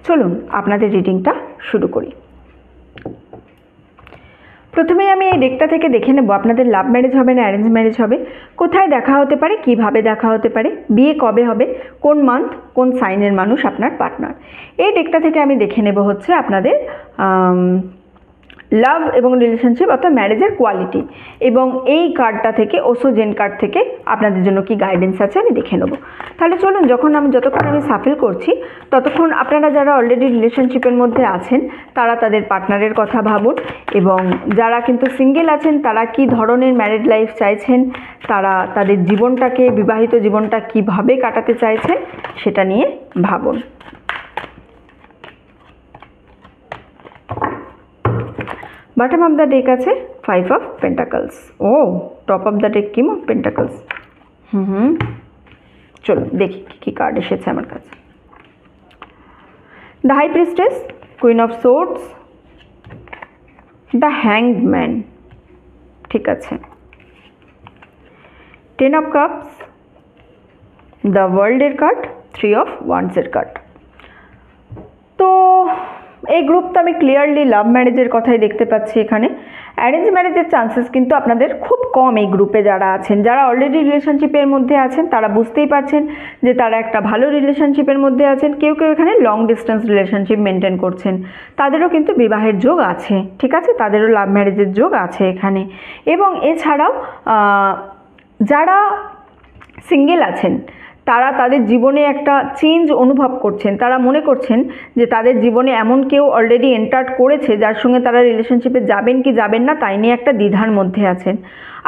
Speaker 1: চলুন আপনাদের রিডিংটা শুরু করি। প্রথমেই আমি এই ডেকটা থেকে দেখে নেব আপনাদের লাভ ম্যারেজ হবে না অ্যারেঞ্জ ম্যারেজ হবে, কোথায় দেখা হতে পারে, কিভাবে দেখা হতে পারে, বিয়ে কবে হবে, কোন মান্থ, কোন সাইনের মানুষ আপনার পার্টনার। এই ডেকটা থেকে আমি দেখে নেব হচ্ছে আপনাদের লাভ এবং রিলেশনশিপ অর্থাৎ ম্যারেজের কোয়ালিটি, এবং এই কার্ডটা থেকে ওসোজেন কার্ড থেকে আপনাদের জন্য কি গাইডেন্স আছে আমি দেখে নেব। তাহলে চলুন, যতক্ষণ আমি সাফল করছি ততক্ষণ আপনারা যারা অলরেডি রিলেশনশিপের মধ্যে আছেন তারা তাদের পার্টনারের কথা ভাবুন, এবং যারা কিন্তু সিঙ্গেল আছেন তারা কি ধরনের ম্যারিড লাইফ চাইছেন, তারা তাদের জীবনটাকে, বিবাহিত জীবনটা কিভাবে কাটাতে চাইছেন সেটা নিয়ে ভাবুন। बॉटम ऑफ द डेक আছে 5 ऑफ पेंटाकल्स, ओ top of the deck king of pentacles. চলো দেখি কি কার্ড এসেছে আমার কাছে। The high priestess, queen of swords, the hanged man, ঠিক আছে, 10 অফ কাপস, দ্য ওয়ার্ল্ডের কার্ড, 3 অফ ওয়ান্ডসের কার্ড। তো এই গ্রুপটা আমি ক্লিয়ারলি লাভ ম্যারেজের কথাই দেখতে পাচ্ছি। এখানে অ্যারেঞ্জ ম্যারেজের চান্সেস কিন্তু আপনাদের খুব কম। এই গ্রুপে যারা আছেন, যারা অলরেডি রিলেশনশিপের মধ্যে আছেন তারা বুঝতেই পারছেন যে তারা একটা ভালো রিলেশনশিপের মধ্যে আছেন। কেউ এখানে লং ডিস্টেন্স রিলেশনশিপ মেনটেন করছেন, তাদেরও কিন্তু বিবাহের যোগ আছে। ঠিক আছে, তাদেরও লাভ ম্যারেজের যোগ আছে এখানে। এবং এছাড়াও যারা সিঙ্গেল আছেন তারা তাদের জীবনে একটা চেঞ্জ অনুভব করছেন, তারা মনে করছেন যে তাদের জীবনে এমন কেউ অলরেডি এন্টার করেছে যার সঙ্গে তারা রিলেশনশিপে যাবেন কি যাবেন না তাই নিয়ে একটা দ্বিধার মধ্যে আছেন।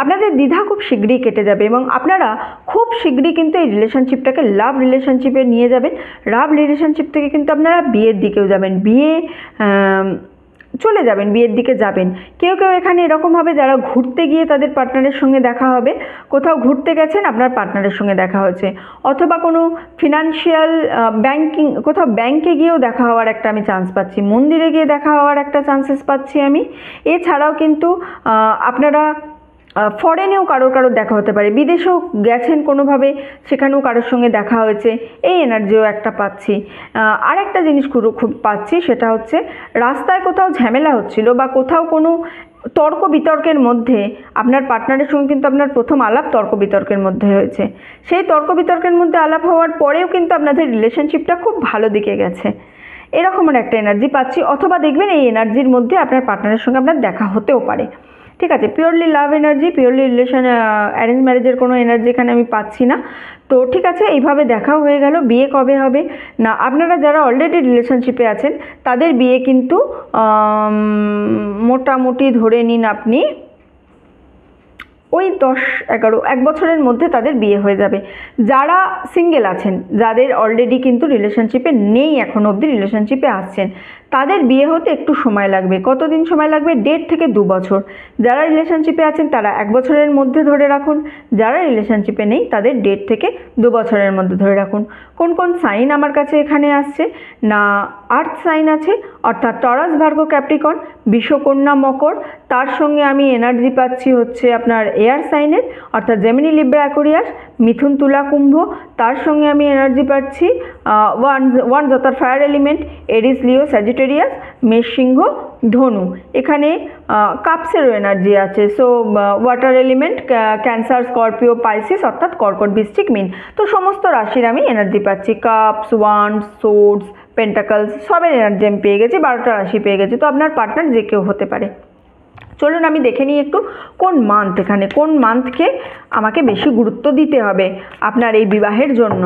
Speaker 1: আপনাদের দ্বিধা খুব শীঘ্রই কেটে যাবে এবং আপনারা খুব শীঘ্রই কিন্তু এই রিলেশনশিপটাকে লাভ রিলেশনশিপে নিয়ে যাবেন। লাভ রিলেশনশিপ থেকে কিন্তু আপনারা বিয়ের দিকেও যাবেন, চলে যাবেন, বিয়ের দিকে যাবেন। কেউ এখানে এরকম হবে যারা ঘুরতে গিয়ে তাদের পার্টনারের সঙ্গে দেখা হবে, কোথাও ঘুরতে গেছেন আপনার পার্টনারের সঙ্গে দেখা হয়েছে, অথবা কোনো ফিনান্সিয়াল কোথাও ব্যাংকে গিয়েও দেখা হওয়ার একটা আমি চান্স পাচ্ছি, মন্দিরে গিয়ে দেখা হওয়ার একটা চান্সেস পাচ্ছি আমি। এছাড়াও কিন্তু আপনারা ফরেনেও কারোর দেখা হতে পারে, বিদেশেও গেছেন কোনোভাবে, সেখানেও কারোর সঙ্গে দেখা হয়েছে, এই এনার্জিও একটা পাচ্ছি। আর একটা জিনিস খুব পাচ্ছি, সেটা হচ্ছে রাস্তায় কোথাও ঝামেলা হচ্ছিল বা কোথাও কোনো তর্ক বিতর্কের মধ্যে আপনার পার্টনারের সঙ্গে কিন্তু আপনার প্রথম আলাপ তর্ক বিতর্কের মধ্যে হয়েছে। সেই তর্ক বিতর্কের মধ্যে আলাপ হওয়ার পরেও কিন্তু আপনাদের রিলেশনশিপটা খুব ভালো দিকে গেছে, এরকমের একটা এনার্জি পাচ্ছি। অথবা দেখবেন এই এনার্জির মধ্যে আপনার পার্টনারের সঙ্গে আপনার দেখা হতেও পারে। ঠিক আছে, পিওরলি লাভ এনার্জি, পিওরলি রিলেশন অ্যারেঞ্জ ম্যারেজের কোনো এনার্জি এখানে আমি পাচ্ছি না। তো ঠিক আছে, এইভাবে দেখাও হয়ে গেল। বিয়ে কবে হবে না, আপনারা যারা অলরেডি রিলেশনশিপে আছেন তাদের বিয়ে কিন্তু মোটামুটি ধরে নিন আপনি ওই 10-11 বছরের মধ্যে তাদের বিয়ে হয়ে যাবে। যারা সিঙ্গেল আছেন, যাদের অলরেডি কিন্তু রিলেশনশিপে নেই, এখনও অবধি রিলেশনশিপে আসছেন, তাদের বিয়ে হতে একটু সময় লাগবে। কতদিন সময় লাগবে? 1.5 থেকে 2 বছর। যারা রিলেশনশিপে আছেন তারা 1 বছরের মধ্যে ধরে রাখুন, যারা রিলেশনশিপে নেই তাদের 1.5 থেকে 2 বছরের মধ্যে ধরে রাখুন। কোন কোন সাইন আমার কাছে এখানে আসছে না, আর্থ সাইন আছে অর্থাৎ টরাস, ভার্গো, ক্যাপ্রিকন, বিষকন্যা, মকর। তার সঙ্গে আমি এনার্জি পাচ্ছি হচ্ছে আপনার এয়ার সাইনের অর্থাৎ জেমিনি, লিব্রা, অ্যাকোয়ারিয়াস, মিথুন তুলা কুম্ভ, তার সঙ্গে আমি এনার্জি পাচ্ছি ওয়ান অর্থাৎ ফায়ার এলিমেন্ট, এরিস লিও স্যাজিটেরিয়াস, মেষ সিংহ ধনু। এখানে কাপসেরও এনার্জি আছে। So water element cancer Scorpio Pisces অর্থাৎ কর্কট বৃশ্চিক মীন। তো সমস্ত রাশির আমি এনার্জি পাচ্ছি, কাপস, ওয়ান্ডস, সোর্ডস, পেন্টাকলস সবের এনার্জি আমি পেয়ে গেছি, 12টা রাশি পেয়ে গেছি। তো আপনার পার্টনার যে কেউ হতে পারে। চলুন আমি দেখে নিই একটু কোন মান্থ, এখানে কোন মান্থকে আমাকে বেশি গুরুত্ব দিতে হবে আপনার এই বিবাহের জন্য,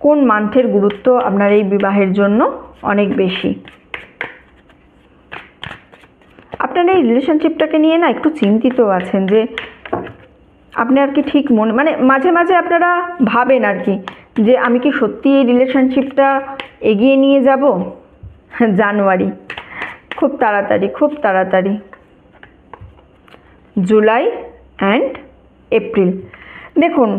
Speaker 1: কোন মান্থের গুরুত্ব আপনার এই বিবাহের জন্য অনেক বেশি। আপনারা এই রিলেশনশিপটাকে নিয়ে না একটু চিন্তিত আছেন যে আপনি আর কি ঠিক মানে মাঝে মাঝে আপনারা ভাবেন আর কি যে আমি কি সত্যি এই রিলেশনশিপটা এগিয়ে নিয়ে যাব। জানুয়ারি খুব তাড়াতাড়ি, জুলাই অ্যান্ড এপ্রিল। দেখুন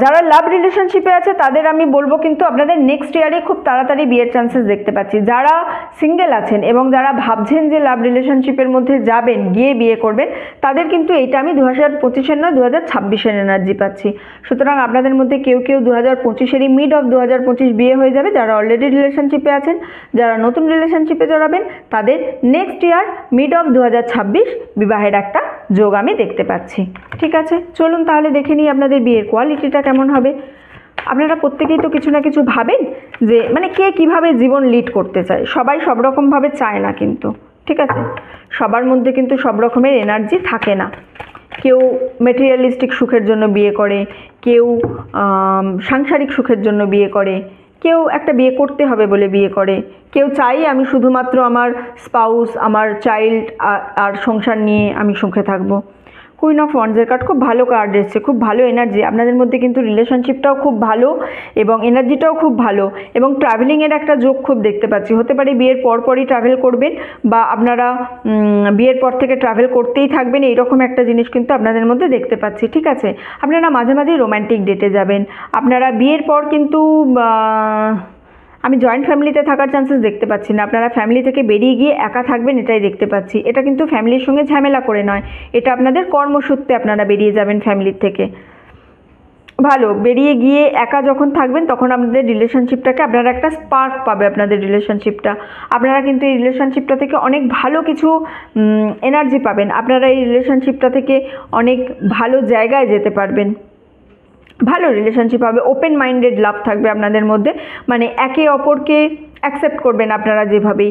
Speaker 1: যারা লাভ রিলেশনশিপে আছে তাদের আমি বলবো কিন্তু আপনাদের নেক্সট ইয়ারে খুব তাড়াতাড়ি বিয়ের চান্সেস দেখতে পাচ্ছি। যারা সিঙ্গেল আছেন এবং যারা ভাবছেন যে লাভ রিলেশনশিপের মধ্যে যাবেন, গিয়ে বিয়ে করবেন, তাদের কিন্তু এইটা আমি 2025-এর নয় 2026-এর এনার্জি পাচ্ছি। সুতরাং আপনাদের মধ্যে কেউ 2025-এরই মিড অফ 2025 বিয়ে হয়ে যাবে। যারা অলরেডি রিলেশনশিপে আছেন, যারা নতুন রিলেশনশিপে জড়াবেন, তাদের নেক্সট ইয়ার মিড অফ 2026 বিবাহের একটা যোগ আমি দেখতে পাচ্ছি। ঠিক আছে, চলুন তাহলে দেখে নিই আপনাদের বিয়ের কোয়ালিটিটা কেমন হবে। আপনারা প্রত্যেকেই তো কিছু না কিছু ভাবেন যে মানে কে কিভাবে জীবন লিড করতে চায়। সবাই সব রকমভাবে চায় না কিন্তু, ঠিক আছে, সবার মধ্যে কিন্তু সব রকমের এনার্জি থাকে না। কেউ মেটেরিয়ালিস্টিক সুখের জন্য বিয়ে করে, কেউ সাংসারিক সুখের জন্য বিয়ে করে, কেউ একটা বিয়ে করতে হবে বলে বিয়ে করে, কেউ চাই আমি শুধুমাত্র আমার স্পাউস, আমার চাইল্ড আর সংসার নিয়ে আমি সুখে থাকবো। কুইন অফ ওয়ান্ডসের কার্ড খুব ভালো কার্ড এসছে, খুব ভালো এনার্জি। আপনাদের মধ্যে কিন্তু রিলেশনশিপটাও খুব ভালো এবং এনার্জিটাও খুব ভালো এবং ট্রাভেলিংয়ের একটা যোগ খুব দেখতে পাচ্ছি। হতে পারে বিয়ের পরপরই ট্রাভেল করবেন বা আপনারা বিয়ের পর থেকে ট্রাভেল করতেই থাকবেন, এইরকম একটা জিনিস কিন্তু আপনাদের মধ্যে দেখতে পাচ্ছি। ঠিক আছে, আপনারা মাঝে মাঝেই রোম্যান্টিক ডেটে যাবেন। আপনারা বিয়ের পর কিন্তু আমি জয়েন্ট ফ্যামিলিতে থাকার চান্সেস দেখতে পাচ্ছি না। আপনারা ফ্যামিলি থেকে বেরিয়ে গিয়ে একা থাকবেন, এটাই দেখতে পাচ্ছি। এটা কিন্তু ফ্যামিলির সঙ্গে ঝামেলা করে নয়, এটা আপনাদের কর্মসূত্রে আপনারা বেরিয়ে যাবেন ফ্যামিলির থেকে। ভালো, বেরিয়ে গিয়ে একা যখন থাকবেন তখন আপনাদের রিলেশনশিপটাকে আপনারা একটা স্পার্ক পাবে। আপনাদের রিলেশনশিপটা আপনারা কিন্তু এই রিলেশনশিপটা থেকে অনেক ভালো কিছু এনার্জি পাবেন। আপনারা এই রিলেশনশিপটা থেকে অনেক ভালো জায়গায় যেতে পারবেন, ভালো রিলেশনশিপ হবে, ওপেন মাইন্ডেড লাভ থাকবে আপনাদের মধ্যে। মানে একে অপরকে অ্যাকসেপ্ট করবেন আপনারা যেভাবেই,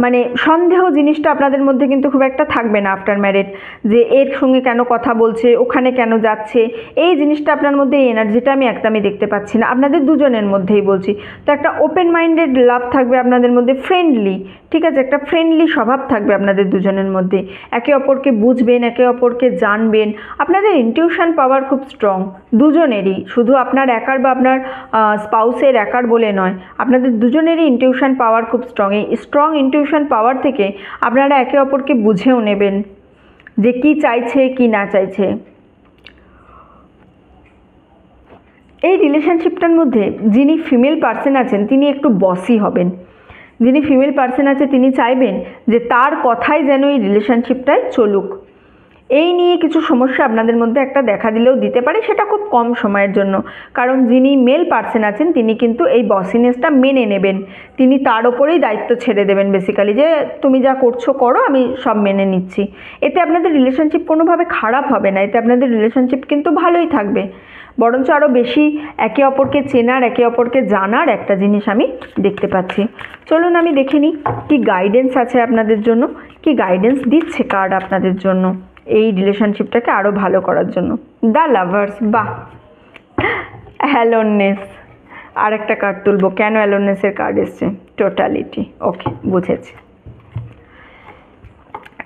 Speaker 1: মানে সন্দেহ জিনিসটা আপনাদের মধ্যে কিন্তু খুব একটা থাকবে না আফটার ম্যারেড, যে এর সঙ্গে কেন কথা বলছে, ওখানে কেন যাচ্ছে, এই জিনিসটা আপনার মধ্যে এই এনার্জিটা আমি একদমই দেখতে পাচ্ছি না। আপনাদের দুজনের মধ্যেই বলছি। তো একটা ওপেন মাইন্ডেড লাভ থাকবে আপনাদের মধ্যে, ফ্রেন্ডলি, ঠিক আছে, একটা ফ্রেন্ডলি স্বভাব থাকবে আপনাদের দুজনের মধ্যে। একে অপরকে বুঝবেন, একে অপরকে জানবেন। আপনাদের ইনটিউশন পাওয়ার খুব স্ট্রং দুজনেরই, শুধু আপনার একার বা আপনার স্পাউসের একার বলে নয়, আপনাদের দুজনেরই ইনটিউশন পাওয়ার খুব স্ট্রং। এই স্ট্রং ইনটিউশন পাওয়ার থেকে আপনারা একে অপরকে বুঝেও নেবেন যে কি চাইছে কি না চাইছে। এই রিলেশনশিপটার মধ্যে যিনি ফিমেল পার্সন আছেন তিনি একটু বসি হবেন। যিনি ফিমেল পার্সন আছে তিনি চাইবেন যে তার কথাই যেন এই রিলেশনশিপটায় চলুক। এই নিয়ে কিছু সমস্যা আপনাদের মধ্যে একটা দেখা দিলেও দিতে পারে, সেটা খুব কম সময়ের জন্য। কারণ যিনি মেল পার্সন আছেন তিনি কিন্তু এই বসিনেসটা মেনে নেবেন, তিনি তার ওপরেই দায়িত্ব ছেড়ে দেবেন বেসিক্যালি, যে তুমি যা করছো করো, আমি সব মেনে নিচ্ছি। এতে আপনাদের রিলেশনশিপ কোনোভাবে খারাপ হবে না, এতে আপনাদের রিলেশনশিপ কিন্তু ভালোই থাকবে, বরঞ্চ আরও বেশি একে অপরকে চেনার, একে অপরকে জানার একটা জিনিস আমি দেখতে পাচ্ছি। চলুন আমি দেখে নিই কী গাইডেন্স আছে আপনাদের জন্য, কি গাইডেন্স দিচ্ছে কার্ড আপনাদের জন্য এই রিলেশনশিপটাকে আরও ভালো করার জন্য। দ্য লাভার্স, বাহ, অ্যালোননেস। আর একটা কার্ড তুলবো, কেন অ্যালোননেসের কার্ড এসছে, টোটালিটি। ওকে, বুঝেছি।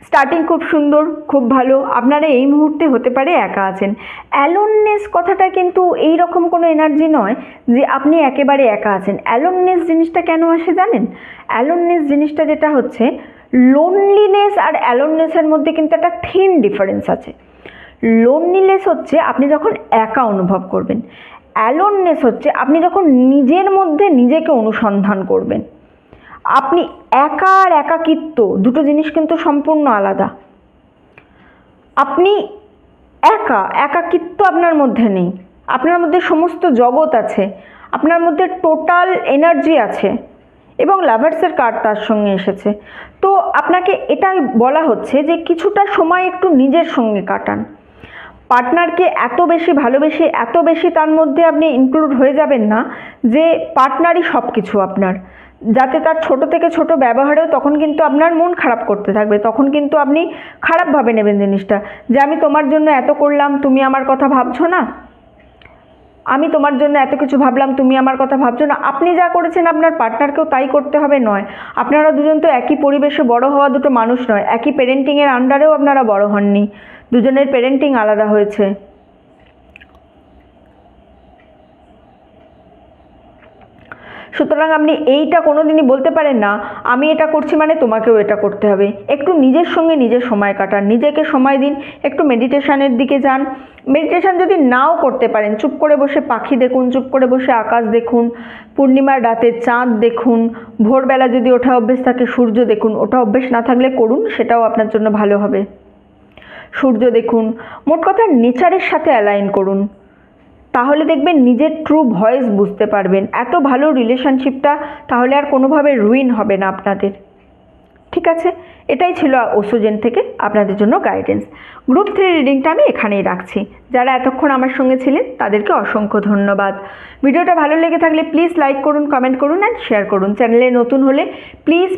Speaker 1: স্টার্টিং খুব সুন্দর, খুব ভালো। আপনারা এই মুহূর্তে হতে পারে একা আছেন। অ্যালোননেস কথাটা কিন্তু এই রকম কোনো এনার্জি নয় যে আপনি একেবারে একা আছেন। অ্যালোননেস জিনিসটা কেন আসে জানেন? অ্যালোননেস জিনিসটা যেটা হচ্ছে, লোনলিনেস আর অ্যালোননেসের মধ্যে কিন্তু একটা থিন ডিফারেন্স আছে। লোনলিনেস হচ্ছে আপনি যখন একা অনুভব করবেন, অ্যালোননেস হচ্ছে আপনি যখন নিজের মধ্যে নিজেকে অনুসন্ধান করবেন। আপনি একা আর একাকিত্ব দুটো জিনিস কিন্তু সম্পূর্ণ আলাদা। আপনি একাকিত্ব আপনার মধ্যে নেই, আপনার মধ্যে সমস্ত জগৎ আছে, আপনার মধ্যে টোটাল এনার্জি আছে এবং লাভার্সের কার্ড তার সঙ্গে এসেছে। তো আপনাকে এটাই বলা হচ্ছে যে কিছুটা সময় একটু নিজের সঙ্গে কাটান। পার্টনারকে এত বেশি ভালোবেসে এত বেশি তার মধ্যে আপনি ইনক্লুড হয়ে যাবেন না যে পার্টনারই সব কিছু আপনার, যাতে তার ছোট থেকে ছোট ব্যবহারেও তখন কিন্তু আপনার মন খারাপ করতে থাকবে, তখন কিন্তু আপনি খারাপভাবে নেবেন জিনিসটা, যে আমি তোমার জন্য এত করলাম তুমি আমার কথা ভাবছো না, আমি তোমার জন্য এত কিছু ভাবলাম তুমি আমার কথা ভাবছো না। আপনি যা করেছেন আপনার পার্টনারকেও তাই করতে হবে নয়। আপনারা দুজন তো একই পরিবেশে বড় হওয়া দুটো মানুষ নয়, একই পেরেন্টিংয়ের আন্ডারেও আপনারা বড় হননি, দুজনের পেরেন্টিং আলাদা হয়েছে। সুতরাং আপনি এইটা কোনোদিনই বলতে পারেন না আমি এটা করছি মানে তোমাকেও এটা করতে হবে। একটু নিজের সঙ্গে নিজের সময় কাটান, নিজেকে সময় দিন, একটু মেডিটেশনের দিকে যান। মেডিটেশন যদি নাও করতে পারেন, চুপ করে বসে পাখি দেখুন, চুপ করে বসে আকাশ দেখুন, পূর্ণিমার রাতে চাঁদ দেখুন, ভোরবেলা যদি ওঠা অভ্যেস থাকে সূর্য দেখুন, ওটা অভ্যেস না থাকলে করুন, সেটাও আপনার জন্য ভালো হবে। সূর্য দেখুন, মোট কথা নেচারের সাথে অ্যালাইন করুন, তাহলে দেখবেন নিজের ট্রু ভয়েস বুঝতে পারবেন। এত ভালো রিলেশনশিপটা তাহলে আর কোনোভাবে রুইন হবে না আপনাদের। ঠিক আছে, এটাই ছিল ওসোজেন থেকে আপনাদের জন্য গাইডেন্স। গ্রুপ 3 রিডিংটা আমি এখানেই রাখছি। যারা এতক্ষণ আমার সঙ্গে ছিলেন তাদেরকে অসংখ্য ধন্যবাদ। ভিডিওটা ভালো লেগে থাকলে প্লিজ লাইক করুন, কমেন্ট করুন অ্যান্ড শেয়ার করুন। চ্যানেলে নতুন হলে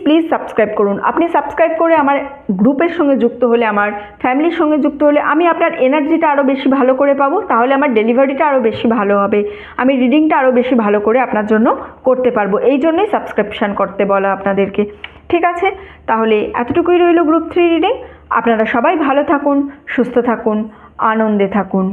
Speaker 1: প্লিজ সাবস্ক্রাইব করুন। আপনি সাবস্ক্রাইব করে আমার গ্রুপের সঙ্গে যুক্ত হলে, আমার ফ্যামিলির সঙ্গে যুক্ত হলে আমি আপনার এনার্জিটা আরও বেশি ভালো করে পাবো, তাহলে আমার ডেলিভারিটা আরও বেশি ভালো হবে, আমি রিডিংটা আরও বেশি ভালো করে আপনার জন্য করতে পারবো। এই জন্যই সাবস্ক্রিপশান করতে বলা আপনাদেরকে। ঠিক আছে, তাহলে এতটুকুই রইল গ্রুপ 3 রিডিং। আপনারা সবাই ভালো থাকুন, সুস্থ থাকুন, আনন্দে থাকুন।